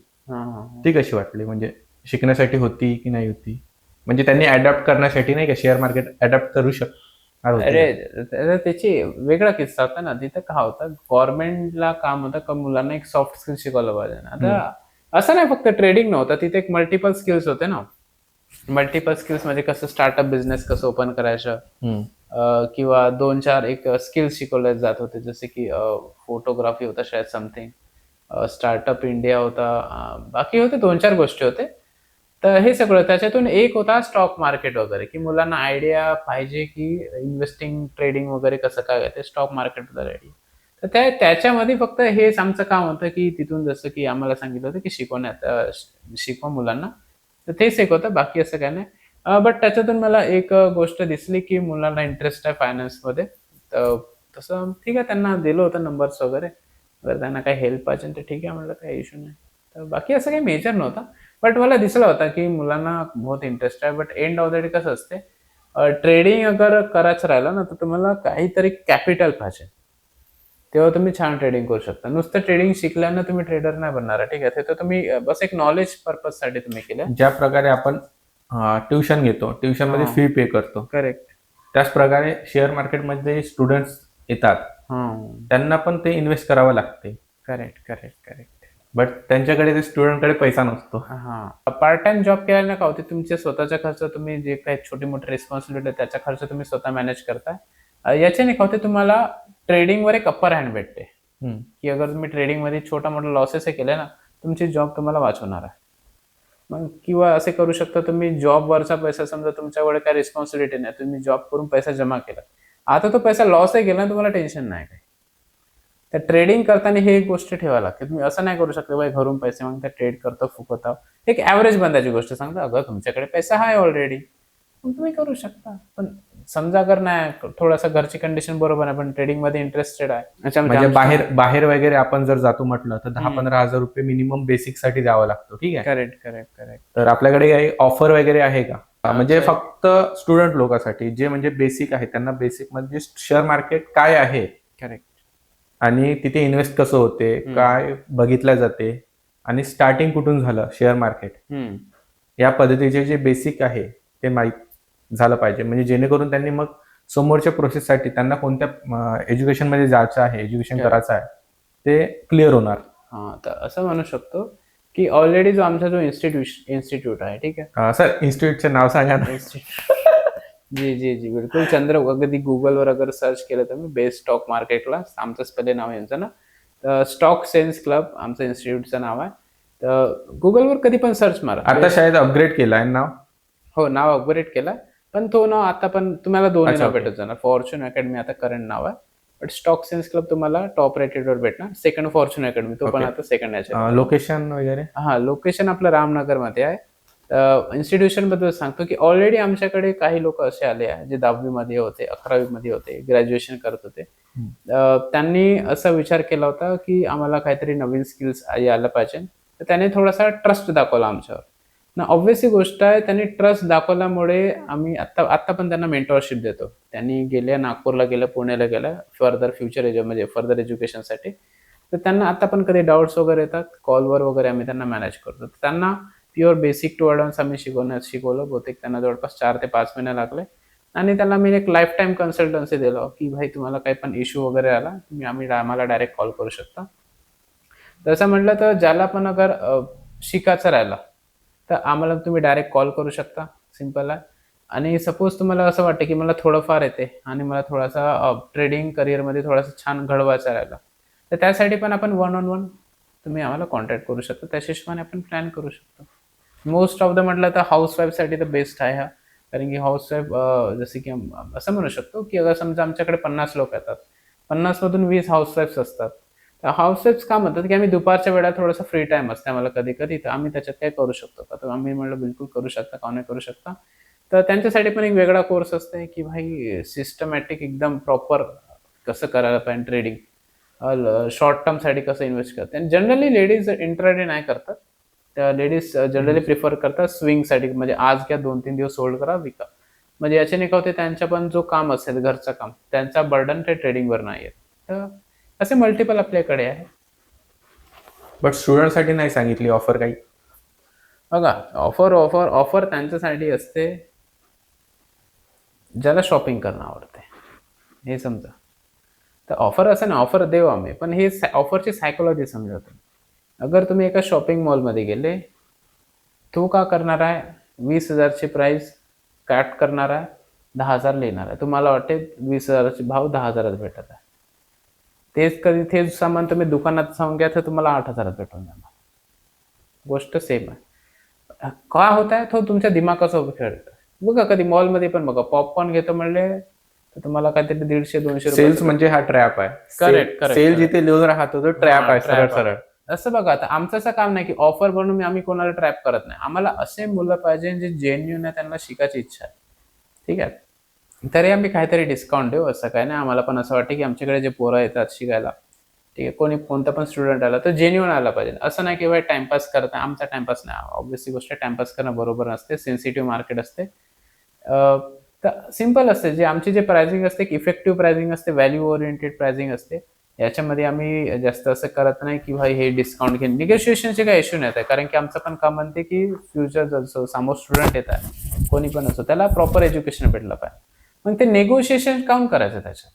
ती कशी वाटली? म्हणजे शिकण्यासाठी होती की नाही होती? म्हणजे त्यांनी अडॅप्ट करण्यासाठी नाही का शेअर मार्केट अडॅप्ट करू शकणार? अरे त्याची वेगळा किस्सा होता ना. तिथं का होतं, गव्हर्नमेंटला काम होतं का मुलांना एक सॉफ्ट स्किल शिकवलं पाहिजे. आता असं नाही फक्त ट्रेडिंग नव्हतं, तिथे एक मल्टिपल स्किल्स होते ना. मल्टिपल स्किल्स म्हणजे कसं स्टार्टअप बिझनेस कसं ओपन करायचं, किंवा 2-4 एक स्किल्स शिकवले जात होते, जसे की फोटोग्राफी होता शायद समथिंग, स्टार्टअप इंडिया होता, बाकी होते 2-4 गोष्टी होते. तर हे सगळं त्याच्यातून एक होता स्टॉक मार्केट वगैरे, की मुलांना आयडिया पाहिजे की इन्व्हेस्टिंग ट्रेडिंग वगैरे कसं काय ते स्टॉक मार्केटबद्दल आयडिया. तर त्याच्यामध्ये फक्त हेच आमचं काम होतं की तिथून जसं की आम्हाला सांगितलं होतं की शिकवा मुलांना, तर तेच एक होतं, बाकी असं काय नाही. बट त्याच्यातून मला एक गोष्ट दिसली की मुलांना इंटरेस्ट आहे फायनान्समध्ये. तर तसं ठीक आहे, त्यांना दिलं होतं नंबर्स वगैरे. जर त्यांना काही हेल्प पाहिजे तर ठीक आहे म्हटलं, काही इश्यू नाही. तर बाकी असं काही मेजर नव्हता, बट मला दिसलं होता की मुलांना बहुत इंटरेस्ट आहे. But end of the day कसं असते, ट्रेडिंग अगर करायचं राहिलं ना, तर तुम्हाला काहीतरी कॅपिटल पाहिजे, तेव्हा तुम्ही छान ट्रेडिंग करू शकता. नुसतं ट्रेडिंग शिकल्यानं तुम्ही ट्रेडर नाही बनणार. ठीक आहे. तर तुम्ही बस एक नॉलेज पर्पज साठी तुम्ही केलं. ज्या प्रकारे आपण ट्युशन घेतो, ट्युशन मध्ये फी पे करतो, करेक्ट, त्याच प्रकारे शेअर मार्केटमध्ये स्टुडंट्स येतात, त्यांना पण ते इन्व्हेस्ट करावं लागते. करेक्ट. बट त्यांच्याकडे, ते स्टुडंटकडे पैसा नसतो. पार्ट टाइम जॉब केल्याने का होते, तुमचे स्वतःचा खर्च, तुम्ही जे काही छोटी मोठी रिस्पॉन्सिबिलिटी आहे त्याचा खर्च तुम्ही स्वतः मॅनेज करताय. याच्याने का होते, तुम्हाला ट्रेडिंगवर एक अप्पर हँड भेटते, की अगर तुम्ही ट्रेडिंगमध्ये छोटा मोठा लॉसेस केले ना, तुमची जॉब तुम्हाला वाचवणार आहे. मग किंवा असे करू शकता तुम्ही, जॉबवरचा पैसा, समजा तुमच्याकडे काही रिस्पॉन्सिबिलिटी नाही, तुम्ही जॉब करून पैसा जमा केला, आता तो पैसा लॉस आहे गेला, तुम्हाला टेन्शन नाही काही. तर ट्रेडिंग करताना हे एक गोष्ट ठेवायला लागते. तुम्ही असं नाही करू शकता बाई घरून पैसे मागता ट्रेड करतो फुकवता. एक ऍव्हरेज बंदाची गोष्ट सांगतो, अगं तुमच्याकडे पैसा आहे ऑलरेडी, मग तुम्ही करू शकता. पण समजा अगर नाही, थोडासा घरची कंडिशन बरोबर आहे, पण ट्रेडिंग मध्ये इंटरेस्टेड आहे, म्हणजे बाहेर वगैरे आपण जर जातो म्हटलं तर 10-15 हजार रुपये मिनिमम बेसिक साठी द्यावं लागतो. ठीक आहे. करेक्ट. तर आपल्याकडे काही ऑफर वगैरे आहे का? म्हणजे फक्त स्टुडंट लोकांसाठी, जे म्हणजे बेसिक आहे, त्यांना बेसिक म्हणजे शेअर मार्केट काय आहे, करेक्ट, आणि तिथे इन्व्हेस्ट कसं होते, काय बघितलं जाते, आणि स्टार्टिंग कुठून झालं शेअर मार्केट, या पद्धतीचे जे बेसिक आहे ते माहीत झालं पाहिजे. म्हणजे जेणेकरून त्यांनी मग समोरच्या प्रोसेससाठी त्यांना कोणत्या एज्युकेशन मध्ये जायचं आहे, एज्युकेशन करायचं आहे, ते क्लिअर होणार. तर असं म्हणू शकतो की ऑलरेडी जो आमचा जो इन्स्टिट्यूट आहे, ठीक आहे सर, इन्स्टिट्यूटचं नाव सांगा ना. जी जी जी बिलकुल चंद्र अगदी गुगलवर अगर सर्च केलं तर मी बेस्ट स्टॉक मार्केटला आमचंच पहिले नाव आहे यांचं ना, तर स्टॉक सेन्स क्लब आमचं इन्स्टिट्यूटचं नाव आहे. तर गुगलवर कधी पण सर्च मारा. आता शाळेत अपग्रेड केलाय नाव. हो, नाव अपग्रेड केला. पण तो नाव आता पण तुम्हाला दोन्ही अच्छा, नाव ओके. भेटत जाणार. फॉर्च्यून अकॅडमी आता करंट नाव आहे. बट स्टॉक सेन्स क्लब तुम्हाला टॉप रेटेडवर भेटणार. सेकंड फॉर्च्यून अकॅडमी तो पण ओके. आता सेकंड याच्या. लोकेशन वगैरे. हा, लोकेशन आपलं रामनगरमध्ये आहे. इन्स्टिट्यूशन बद्दल सांगतो की ऑलरेडी आमच्याकडे काही लोक असे आले आहे जे 10वी मध्ये होते, 11वी मध्ये होते, ग्रॅज्युएशन करत होते. त्यांनी असा विचार केला होता की आम्हाला काहीतरी नवीन स्किल्स यायला पाहिजे. तर त्याने थोडासा ट्रस्ट दाखवला आमच्यावर ना. ऑब्व्हियसली गोष्ट आहे, त्यांनी ट्रस्ट दाखवल्यामुळे आम्ही आता पण त्यांना मेंटॉरशिप देतो. त्यांनी गेल्या नागपूरला गेल्या, पुण्याला गेल्या फर्दर म्हणजे फर्दर एज्युकेशनसाठी. तर त्यांना आता पण कधी डाऊट्स वगैरे येतात, कॉलवर वगैरे आम्ही त्यांना मॅनेज करतो. तर त्यांना प्युअर बेसिक टू ॲडव्हान्स आम्ही शिकवलं. बहुतेक त्यांना जवळपास 4 ते 5 महिने लागले. आणि त्याला मी एक लाईफ टाईम कन्सल्टन्सी दिलं की भाई तुम्हाला काही पण इश्यू वगैरे आला तुम्ही आम्हाला डायरेक्ट कॉल करू शकता. तसं म्हटलं तर ज्याला पण अगर शिकायचं राहिलं तर आम्हाला तुम्ही डायरेक्ट कॉल करू शकता. सिम्पल आहे. आणि सपोज तुम्हाला असं वाटतं की मला थोडंफार येते आणि मला थोडासा ट्रेडिंग करिअरमध्ये थोडासा छान घडवायचा राहिला, तर त्यासाठी पण आपण 1 on 1 तुम्ही आम्हाला कॉन्टॅक्ट करू शकता. त्या हिशोबाने आपण प्लॅन करू शकतो. मोस्ट ऑफ द म्हटलं तर हाऊसवाईफसाठी तर बेस्ट आहे हा. कारण की हाऊसवाईफ जसे की असं म्हणू शकतो की अगर समजा आमच्याकडे 50 लोक येतात, 50 मधून 20 हाऊसवाईफ्स असतात. तर हाऊसवाईफ्स का म्हणतात की आम्ही दुपारच्या वेळा थोडासा फ्री टाइम असते आम्हाला कधी कधी, तर आम्ही त्याच्यात काय करू शकतो का? तर आम्ही म्हणलं बिलकुल करू शकता, का नाही करू शकता. तर त्यांच्यासाठी पण एक वेगळा कोर्स असते की भाई सिस्टमॅटिक एकदम प्रॉपर कसं करायला पाहिजे ट्रेडिंग, शॉर्ट टर्मसाठी कसं इन्व्हेस्ट करतात. आणि जनरली लेडीज इंट्राडे नाही करतात. त्या लेडीज जनरली प्रिफर करतात स्विंगसाठी, म्हणजे आज घ्या 2-3 दिवस होल्ड करा विका. म्हणजे याच्याने काय होते, त्यांचा पण जो काम असेल घरचं काम त्यांचा बर्डन ते ट्रेडिंगवर नाही येत. तर असे मल्टिपल आपल्याकडे आहे. बट स्टुडंटसाठी नाही सांगितली ऑफर काही. बघा, ऑफर त्यांच्यासाठी असते ज्याला शॉपिंग करणं आवडते, हे समजा. तर ऑफर असं ना, ऑफर देऊ आम्ही, पण हे ऑफरची सायकोलॉजी समजतो. अगर तुम्ही एका शॉपिंग मॉलमध्ये गेले, तो का करणार आहे 20,000ची प्राइस कट करणार आहे, 10,000 लिहिणार आहे. तुम्हाला वाटते 20,000चे भाव 10,000 भेटत आहे. तेच सामान तुम्ही दुकानात जाऊन घ्या तर तुम्हाला 8,000 भेटून जाणार. गोष्ट सेम आहे. का होत आहे, तो तुमच्या दिमागासोबत खेळतो. बघा कधी मॉलमध्ये पण बघा, पॉपकॉर्न घेतो म्हणले तर तुम्हाला काहीतरी 150-200 सेल्स म्हणजे हा ट्रॅप आहे. करेक्ट. सेल जिथे लिहून राहतो तो ट्रॅप आहे, सरळ सरळ. असं बघा, आता आमचं असं काम नाही की ऑफर बनवून आम्ही कोणाला ट्रॅप करत नाही. आम्हाला असे मुलं पाहिजे जे जेन्युइन आहे, त्यांना शिकायची इच्छा आहे. ठीक आहे, तरी आम्ही काहीतरी डिस्काउंट देऊ, असं काय नाही. आम्हाला पण असं वाटतं की आमच्याकडे जे पोरं येतात शिकायला, ठीक आहे, कोणता पण स्टुडंट आला तर जेन्युइन आला पाहिजे. असं नाही की बाई टाइमपास करत आहे. आमचा टाइमपास नाही. ऑब्व्हियसली गोष्ट टाइमपास करणं बरोबर नसते. सेन्सिटिव्ह मार्केट असते. तर सिम्पल असते. आमची जे प्राइसिंग असते, इफेक्टिव्ह प्राइसिंग असते, व्हॅल्यू ओरिएंटेड प्राइसिंग असते. याच्यामध्ये आम्ही जास्त असं करत नाही की भाई हे डिस्काउंट घेऊन निगोशिएशनचे काही इश्यू नाही आहे. कारण की आमचं पण काम म्हणते की फ्युचर असो, समोर स्टुडंट येत आहे, कोणी पण असो, त्याला प्रॉपर एज्युकेशन भेटलं पाहिजे. मग ते नेगोशिएशन काम करायचं त्याच्यात.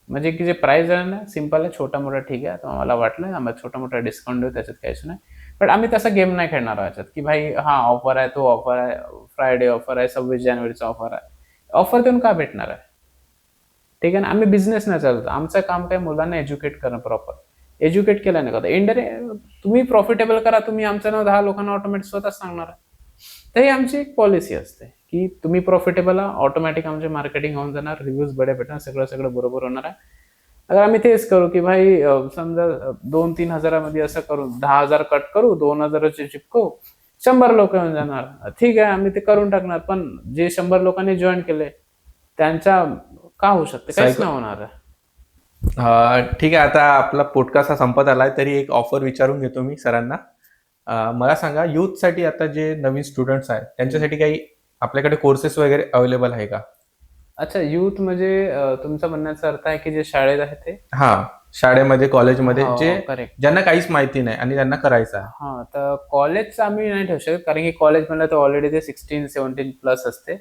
म्हणजे की जे प्राइस आहे ना, सिम्पल आहे, छोटा मोठा ठीक आहे. तर आम्हाला वाटलं आम्हाला छोटा मोठा डिस्काउंट देऊ, त्याच्यात काही इश्यू नाही. पण आम्ही तसा गेम नाही खेळणार याच्यात की भाई हा ऑफर आहे, तो ऑफर आहे, फ्रायडे ऑफर आहे, 26 जानेवारीचा ऑफर आहे. ऑफर देऊन का भेटणार आहे? ठीक आहे ना. आम्ही बिझनेस नाही चालत. आमचं काम काय मुलांना एज्युकेट करणं, प्रॉपर एज्युकेट केलं नाही का इंडिरेक्ट तुम्ही प्रॉफिटेबल करा. तुम्ही आमचं नाव 10 लोकांना ऑटोमॅटिक स्वतःच सांगणार आहे. तर ही आमची एक पॉलिसी असते की तुम्ही प्रॉफिटेबल ऑटोमॅटिक आमचे मार्केटिंग होऊन जाणार, रिव्ह्यूज बडे भेटणार, सगळं बरोबर होणार आहे. अगर आम्ही तेच करू की भाई समजा 2-3 हजारामध्ये असं करू, 10,000 कट करू, 2,000चे चिपकू, 100 लोक येऊन जाणार, ठीक आहे आम्ही ते करून टाकणार. पण जे 100 लोकांनी जॉईन केले त्यांचा का होऊ शकते, काहीच नाही होणार आहे. ठीक आहे, आता आपला पॉडकास्ट हा संपत आलाय, तरी एक ऑफर विचारून घेतो मी सरांना. मला सांगा, यूथसाठी आता जे नवीन स्टुडंट्स आहेत त्यांच्यासाठी काही आपल्याकडे कोर्सेस वगैरे अवेलेबल आहे का? अच्छा, युथ म्हणजे तुमचा म्हणण्याचा अर्थ आहे की जे शाळेत आहे ते? हा, शाळेमध्ये, कॉलेजमध्ये, जे करेक्ट, ज्यांना काहीच माहिती नाही आणि त्यांना करायचं आहे. हा, तर कॉलेजचं आम्ही नाही ठेवू शकत, कारण की कॉलेज म्हणलं तर ऑलरेडी ते 16-17 प्लस असते.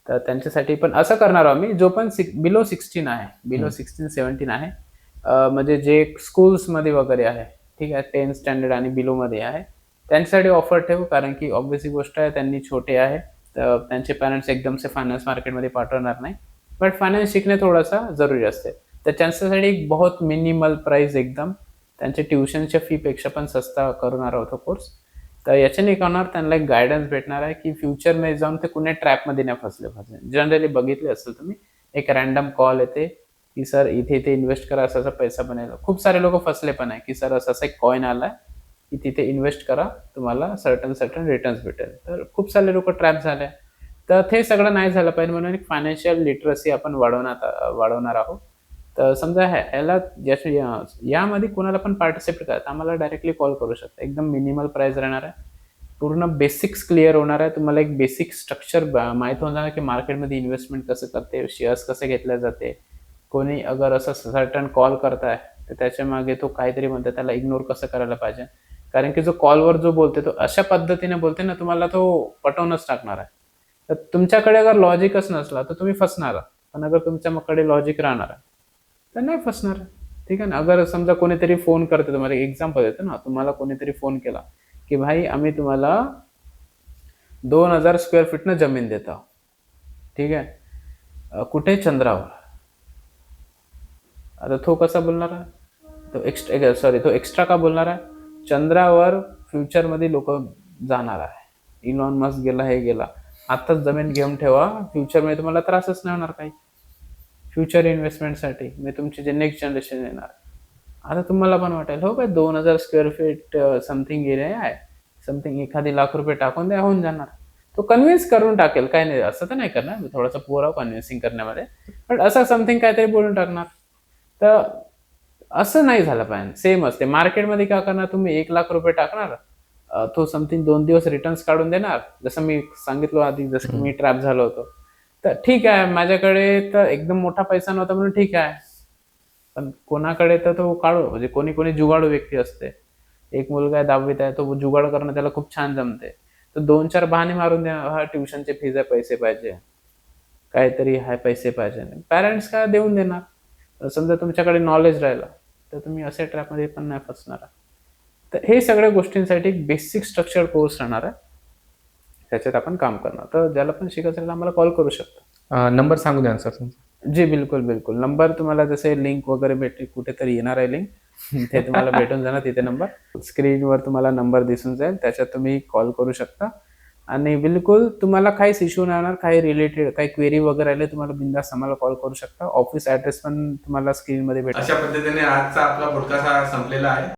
तर त्यांच्यासाठी पण असं करणार आम्ही, जो पण बिलो 16 आहे, बिलो 16-17 आहे, म्हणजे जे स्कूल्समध्ये वगैरे आहे, ठीक आहे, 10th स्टँडर्ड आणि बिलो मध्ये आहे, त्यांच्यासाठी ऑफर ठेवू. कारण की ऑब्व्हियसली गोष्ट आहे, त्यांनी छोटे आहे तर त्यांचे पॅरेंट्स एकदमचे फायनान्स मार्केटमध्ये पाठवणार नाही. बट फायनान्स शिकणे थोडासा जरुरी असते. तर त्यांच्यासाठी एक बहुत मिनिमल प्राइस एकदम त्यांच्या ट्युशनच्या फीपेक्षा पण सस्ता करणार आहोत कोर्स. तर याच्याने काय होणार, त्यांना एक गायडन्स भेटणार आहे की फ्युचरमध्ये जाऊन ते कुण्या ट्रॅपमध्ये नाही फसले. जनरली बघितले असेल तुम्ही, एक रॅन्डम कॉल येते की सर इथे इथे इन्व्हेस्ट करा, असा पैसा बनेल. खूप सारे लोक फसले पण आहे की सर असा एक कॉइन आलाय की तिथे इन्व्हेस्ट करा, तुम्हाला सर्टन रिटर्न्स भेटेल. तर खूप सारे लोक ट्रॅप झाले. तर ते सगळं नाही झालं पाहिजे म्हणून एक फायनान्शियल लिटरसी आपण वाढवणार आहोत. तर समजा ह्याला यामध्ये कोणाला पण पार्टिसिपेट करायचं, आम्हाला डायरेक्टली कॉल करू शकता. एकदम मिनिमल प्राइस राहणार आहे. पूर्ण बेसिक्स क्लिअर होणार आहे. तुम्हाला एक बेसिक स्ट्रक्चर माहीत होऊन जाणार की मार्केटमध्ये इन्व्हेस्टमेंट कसं करते, शेअर्स कसे घेतले जाते. कोणी अगर असं सर्टन कॉल करताय तर त्याच्या मागे तो काहीतरी म्हणतो, त्याला इग्नोर कसं करायला पाहिजे. कारण की जो कॉलवर जो बोलते तो अशा पद्धतीने बोलते ना, तुम्हाला तो पटवूनच टाकणार आहे. तर तुमच्याकडे अगर लॉजिकच नसला तर तुम्ही फसणार. पण अगर तुमच्याकडे लॉजिक राहणार आहे तर नाही फसणार. ठीक आहे ना. अगर समजा कोणीतरी फोन करते, तुम्हाला एक्झाम्पल देतो ना, तुम्हाला कोणीतरी फोन केला की भाई आम्ही तुम्हाला 2000 स्क्वेअर फीटनं जमीन देतो. ठीक आहे, कुठे, चंद्रावर. आता तो कसा बोलणार आहे, तो एक्स्ट्रा का बोलणार आहे. चंद्रावर फ्युचरमध्ये लोक जाणार आहे. इलॉन मस्क गेला, हे गेला. आताच जमीन घेऊन ठेवा, फ्युचरमध्ये तुम्हाला त्रासच नाही होणार काही. फ्युचर इन्व्हेस्टमेंटसाठी मी तुमची जे नेक्स्ट जनरेशन येणार. आता तुम्हाला पण वाटेल हो काय 2000 स्क्वेअर फीट समथिंग एरिया आहे, समथिंग एखादी लाख रुपये टाकून द्या, होऊन जाणार. तो कन्व्हिन्स करून टाकेल, काय नाही असं तर नाही करणार, थोडासा पुरा कन्व्हिन्सिंग करण्यामध्ये, पण असं समथिंग काहीतरी बोलून टाकणार. तर असं नाही झालं पाहिजे. सेम असते मार्केटमध्ये. काय करणार, तुम्ही 1 लाख रुपये टाकणार, तो समथिंग 2 दिवस रिटर्न्स काढून देणार. जसं मी सांगितलं आधी, जसं की मी ट्रॅप झालो होतो. तर ठीक आहे, माझ्याकडे तर एकदम मोठा पैसा नव्हता म्हणून ठीक आहे. पण कोणाकडे तर तो काढू, म्हणजे कोणी कोणी जुगाडू व्यक्ती असते. एक मुलगा आहे 10वीत आहे, तो जुगाड करणं त्याला खूप छान जमते. तर 2-4 बहाणे मारून द्या, हा ट्युशनचे फीज आहे, पैसे पाहिजे, काहीतरी आहे, पैसे पाहिजे. पॅरेंट्स काय देऊन देणार. समजा तुमच्याकडे नॉलेज राहिलं तर तुम्ही असे ट्रॅपमध्ये पण नाही फसणार. तर हे सगळ्या गोष्टींसाठी एक बेसिक स्ट्रक्चर कोर्स राहणार आहे, त्याच्यात आपण काम करणार. तर ज्याला पण शिकायचं असेल आम्हाला कॉल करू शकता. नंबर सांगू द्या सर तुमचा. जी बिलकुल बिलकुल. नंबर तुम्हाला जसे लिंक वगैरे भेटेल, कुठेतरी येणार आहे लिंक, ते तुम्हाला भेटून जाणार. तिथे नंबर स्क्रीनवर तुम्हाला नंबर दिसून जाईल, त्याच्यात तुम्ही कॉल करू शकता. आणि बिलकुल तुम्हाला काहीच इश्यू नाही होणार, काही रिलेटेड काही क्वेरी वगैरे आले तुम्हाला बिंदास आम्हाला कॉल करू शकता. ऑफिस ॲड्रेस पण तुम्हाला स्क्रीनमध्ये भेटेल. अशा पद्धतीने आजचा आपला पॉडकास्ट हा संपलेला आहे.